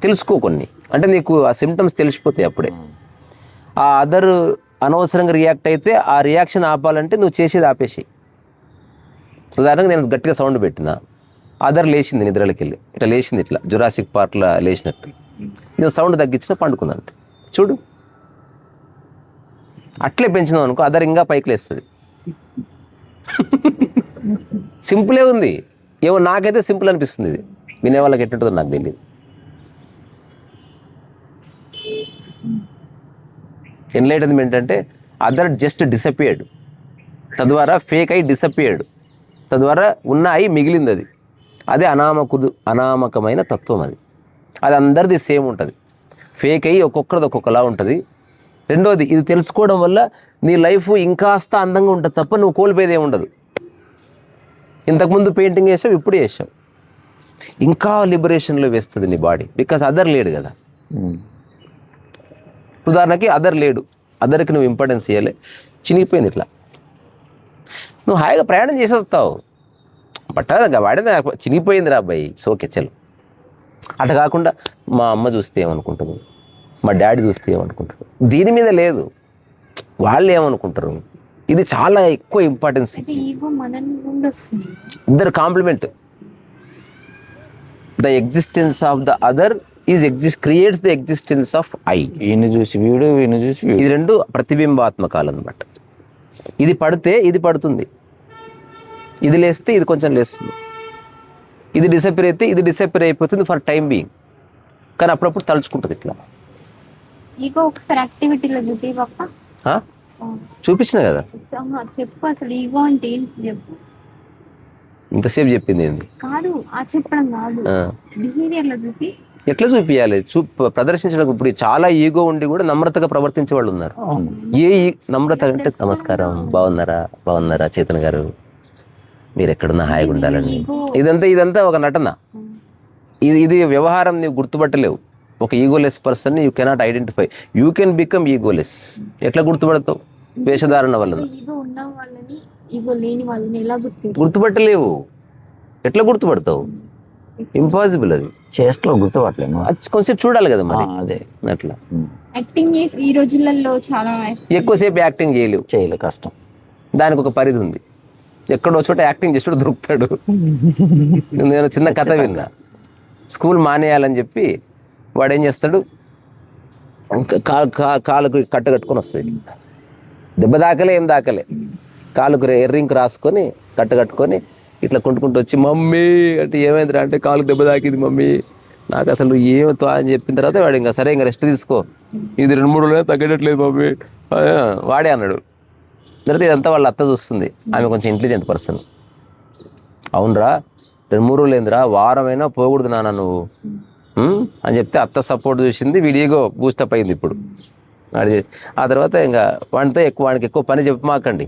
తెలుసుకో కొన్ని, అంటే నీకు ఆ సిమ్టమ్స్ తెలిసిపోతాయి అప్పుడే. ఆ అదర్ అనవసరంగా రియాక్ట్ అయితే ఆ రియాక్షన్ ఆపాలంటే నువ్వు చేసేది ఆపేసాయి. ఉదాహరణకు నేను గట్టిగా సౌండ్ పెట్టినా, అదర్ లేచింది నిద్రలోకి వెళ్ళి, ఇట్లా లేచింది, ఇట్లా జురాసిక్ పార్క్లో లేచినట్టు, నేను సౌండ్ తగ్గించినా పండుకుంది అంతే. చూడు, అట్లే పెంచినావు అనుకో, అదర్ ఇంకా పైకి లేస్తుంది. సింపులే ఉంది. ఏమో నాకైతే సింపుల్ అనిపిస్తుంది. ఇది వినే వాళ్ళకి ఎట్టుంటుందో నాకు తెలియదు. ఎన్లైటన్మెంట్ అంటే అదర్ జస్ట్ డిసపియర్డ్, తద్వారా ఫేక్ అయి డిసపియర్డ్, తద్వారా ఉన్న అయి మిగిలింది. అది అదే అనామకమైన తత్వం. అది అందరిది సేమ్ ఉంటుంది. ఫేక్ అయ్యి ఒక్కొక్కరిది ఒక్కొక్కలా ఉంటుంది. రెండోది, ఇది తెలుసుకోవడం వల్ల నీ లైఫ్ ఇంకాస్త అందంగా ఉంటుంది తప్ప నువ్వు కోల్పోయేది ఏమి ఉండదు. ఇంతకుముందు పెయింటింగ్ వేసావు, ఇప్పుడు వేసావు, ఇంకా లిబరేషన్లో వేస్తుంది నీ బాడీ. బికాస్ అదర్ లేడు కదా. ఉదాహరణకి అదర్ లేడు, అదర్కి నువ్వు ఇంపార్టెన్స్ ఇవ్వలే, చినిగిపోయింది ఇట్లా, నువ్వు హాయిగా ప్రయాణం చేసి వస్తావు. బట్ట వాడింది చినిగిపోయింది రా అబ్బాయి, ఓకే చలో. అట్లా కాకుండా మా అమ్మ చూస్తే ఏమనుకుంటారు, మా డాడీ చూస్తే ఏమనుకుంటారు, దీని మీద లేదు, వాళ్ళు ఏమనుకుంటారు. ఇది చాలా ఎక్కువ ఇంపార్టెన్స్. ఇద్దరు compliment. The existence of the other creates the existence of I. వీడిని చూసి వీడు, వీడిని చూసి వీడు. ఇది రెండు ప్రతిబింబాత్మకాలు అనమాట. ఇది పడితే ఇది పడుతుంది, ఇది లేస్తే ఇది కొంచెం లేస్తుంది, ఇది డిసపియర్ అయితే ఇది డిసపియర్ అయిపోతుంది ఫర్ టైం బీయింగ్. కానీ అప్పుడప్పుడు తలుచుకుంటుంది ఇట్లా. ఒకసారి యాక్టివిటీలో చూపించిన కదా, చెప్పు అసలు ఈగో అంటే ఏంటి చెప్పు. ఇంతసేపు చెప్పింది ఏంది కాదు, ఆ చెప్పడం కాదు, బిహేవియర్ లో చూపి ఎట్లా చూపించాలి, ప్రదర్శించడం. ఇప్పుడు చాలా ఈగో ఉండి కూడా నమ్రతగా ప్రవర్తించే వాళ్ళు ఉన్నారు. నమ్రత అంటే నమస్కారం, బాగున్నారా చేతన్ గారు, మీరు ఎక్కడున్నా హాయిగా ఉండాలని. ఇదంతా ఒక నటన. ఇది వ్యవహారం నీవు గుర్తుపట్టలేవు. ఒక egoless person you cannot identify. You can become egoless. ఎట్లా గుర్తుపడతావు? వేషధారణ వల్ల గుర్తుపట్టలేవు. ఎట్లా గుర్తుపడతావు? ఇంపాసిబుల్. అది చేష్టలో గుర్తుపట్టలేను. కొంచెం చూడాలి కదా మరి. అదే అట్లా యాక్టింగ్ చేసి ఈ రోజులలో చాలా ఎక్కువసేపు యాక్టింగ్ చేయలేవు, కష్టం. దానికి ఒక పరిధి ఉంది. ఎక్కడో చోట యాక్టింగ్ చేసేటోడు దొరుకుతాడు. నేను చిన్న కథ విన్నా. స్కూల్ మానేయాలని చెప్పి వాడు ఏం చేస్తాడు, కాలుకు కట్ట కట్టుకొని వస్తాడు. దెబ్బ దాకలే ఏం దాకలే, కాలుకు ఎర్రింక్ రాసుకొని కట్ట కట్టుకొని ఇట్లా కొట్టుకుంటూ వచ్చి, మమ్మీ అంటే ఏమైందిరా అంటే, కాలుకు దెబ్బ తాకింది మమ్మీ, నాకు అసలు ఏమవుతా అని చెప్పిన తర్వాత వాడు ఇంకా సరే ఇంకా రెస్ట్ తీసుకో, ఇది 2-3 రోజులు తగ్గట్లేదు మమ్మీ వాడే అన్నాడు. తర్వాత ఇదంతా వాళ్ళ అత్త చూస్తుంది. ఆమె కొంచెం ఇంటెలిజెంట్ పర్సన్. అవునరా 2-3 రోజులు ఏందిరా, వారమైనా పోకూడదు నాన్న నువ్వు అని చెప్తే అత్త సపోర్ట్ చూసింది. వీడియోగో బూస్టప్ అయింది ఇప్పుడు. ఆ తర్వాత ఇంకా వాడికి ఎక్కువ పని చెప్పమాకండి,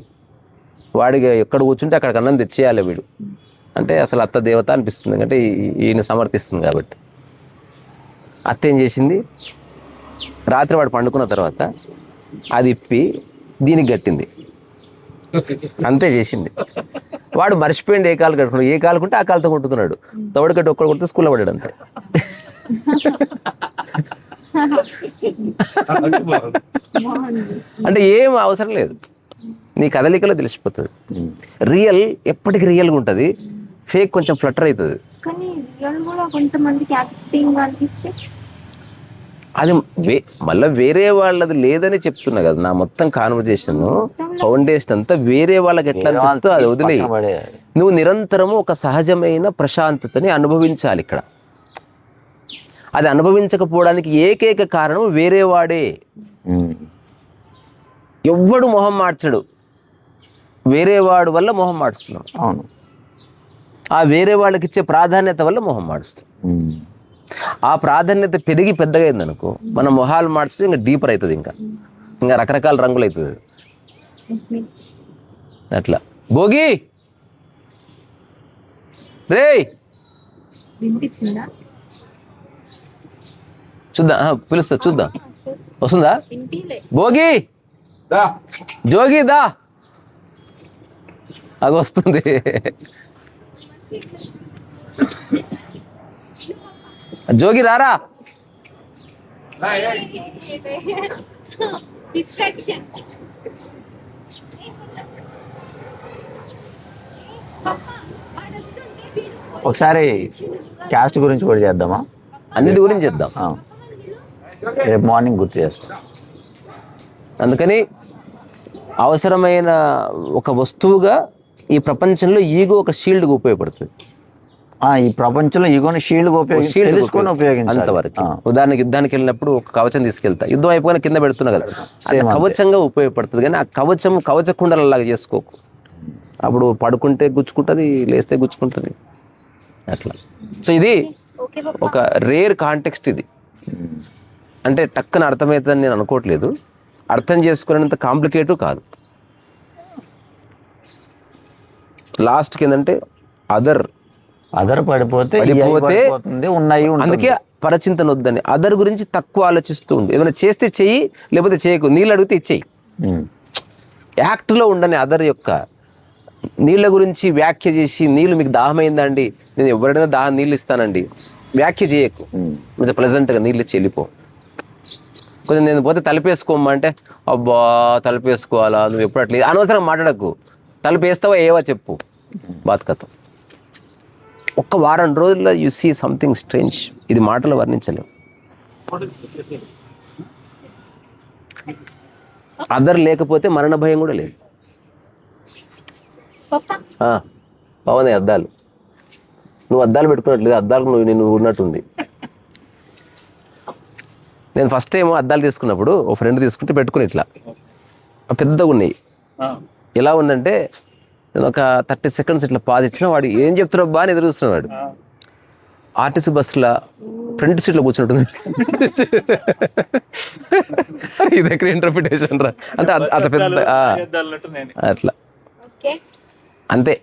వాడికి ఎక్కడ కూర్చుంటే అక్కడికి అన్నం తెచ్చేయాలి వీడు అంటే అసలు అత్త దేవత అనిపిస్తుంది. అంటే ఈయన సమర్థిస్తుంది కాబట్టి. అత్త ఏం చేసింది, రాత్రి వాడు పండుకున్న తర్వాత అది ఇప్పి దీనికి గట్టింది. అంతే చేసింది. వాడు మర్చిపోయింది ఏ కాలు కట్టుకున్నాడు, ఏ కాలుకుంటే ఆ కాలుతో కొట్టుతున్నాడు. తవడు కట్టి ఒక్కడు కొడితే స్కూల్లో పడాడు అంతే. అంటే ఏం అవసరం లేదు, నీ కదలికలో తెలిసిపోతుంది. రియల్ ఎప్పటికీ రియల్గా ఉంటుంది, ఫేక్ కొంచెం ఫ్లటర్ అవుతుంది. అది మళ్ళీ వేరే వాళ్ళది లేదని చెప్తున్నా కదా. నా మొత్తం కాన్వర్జేషన్ ఫౌండేషన్ అంతా వేరే వాళ్ళకి ఎట్లా అనిపిస్తుందో అది వదిలే. నువ్వు నిరంతరము ఒక సహజమైన ప్రశాంతతని అనుభవించాలి ఇక్కడ. అది అనుభవించకపోవడానికి ఏకైక కారణం వేరేవాడే. ఎవ్వడు మొహం మార్చడు, వేరేవాడు వల్ల మొహం మార్చుతున్నాం. అవును. ఆ వేరే వాళ్ళకి ఇచ్చే ప్రాధాన్యత వల్ల మొహం మార్చుతాం. ఆ ప్రాధాన్యత పెరిగి పెద్దగా అయిందనుకో, మన మొహాలు మార్చడం ఇంకా డీపర్ అవుతుంది, ఇంకా రకరకాల రంగులు అవుతుంది. అట్లా భోగి రే వినిపించిందా? చూద్దాం, పిలుస్తా, చూద్దాం వస్తుందా. వినిపిలే. భోగి జోగి దా, అది వస్తుంది. జోగి రారా. డిస్ట్రాక్షన్. ఒకసారి క్యాస్ట్ గురించి కూడా చేద్దామా? అన్నిటి గురించి చేద్దాం. రేపు మార్నింగ్ గుర్తు చేస్తాం. అందుకని అవసరమైన ఒక వస్తువుగా ఈ ప్రపంచంలో ఈగో ఒక షీల్డ్గా ఉపయోగపడుతుంది. ఈ ప్రపంచంలో ఈగోని షీల్డ్గా తెలుసుకొని ఉపయోగించాలి. అంతవరకు. ఉదాహరణకి యుద్ధానికి వెళ్ళినప్పుడు ఒక కవచం తీసుకెళ్తా, యుద్ధం అయిపోయిన కింద పెడుతున్నా కదా, కవచంగా ఉపయోగపడుతుంది. కానీ ఆ కవచకుండలలాగా చేసుకోకు. అప్పుడు పడుకుంటే గుచ్చుకుంటుంది, లేస్తే గుచ్చుకుంటుంది, అట్లా. సో ఇది ఒక రేర్ కాంటెక్స్ట్. ఇది అంటే టక్కున అర్థమవుతుందని నేను అనుకోవట్లేదు. అర్థం చేసుకునేంత కాంప్లికేటివ్ కాదు. లాస్ట్కి ఏంటంటే అదర్ పడిపోతే ఉన్నాయి. అందుకే పరచింతన వద్దని, అదర్ గురించి తక్కువ ఆలోచిస్తూ ఉండు. ఏమైనా చేస్తే చెయ్యి, లేకపోతే చేయకు. నీళ్ళు అడిగితే ఇచ్చేయి. యాక్ట్లో ఉండని అదర్ యొక్క నీళ్ళ గురించి వ్యాఖ్య చేసి, నీళ్ళు మీకు దాహమైందండి, నేను ఎవరైనా నీళ్ళు ఇస్తానండి, వ్యాఖ్య చేయకు. కొంచెం ప్లెజెంట్గా నీళ్ళు ఇచ్చి వెళ్ళిపో. కొంచెం నేను పోతే తలుపేసుకోమ్మా అంటే, అబ్బా తలుపేసుకోవాలా, నువ్వు ఎప్పుడు అట్లేదు అనవసరం మాట్లాడకు. తలుపేస్తావా ఏవా చెప్పు, బాత్కథ. ఒక్క వారం రోజుల్లో యు సీ సంథింగ్ స్ట్రేంజ్. ఇది మాటలు వర్ణించలేము. అదర్ లేకపోతే మరణ భయం కూడా లేదు. బాగున్నాయి అద్దాలు. నువ్వు అద్దాలు పెట్టుకున్నట్లేదు, అద్దాలకు నువ్వు ఉన్నట్టుంది. నేను ఫస్ట్ టైం అద్దాలు తీసుకున్నప్పుడు ఒక ఫ్రెండ్ తీసుకుంటే పెట్టుకుని ఇట్లా పెద్దగా ఉన్నాయి. ఎలా ఉందంటే నేను ఒక 30 seconds ఇట్లా పాజ్ ఇచ్చిన, వాడు ఏం చెప్తున్నావు బాగా ఎదురు చూస్తున్నాడు. ఆర్టీసీ బస్సులో ఫ్రంట్ సీట్లో కూర్చుంటుంది. ఇది దగ్గర ఇంటర్ప్రిటేషన్ రా అంటే అంత పెద్ద అట్లా అంతే.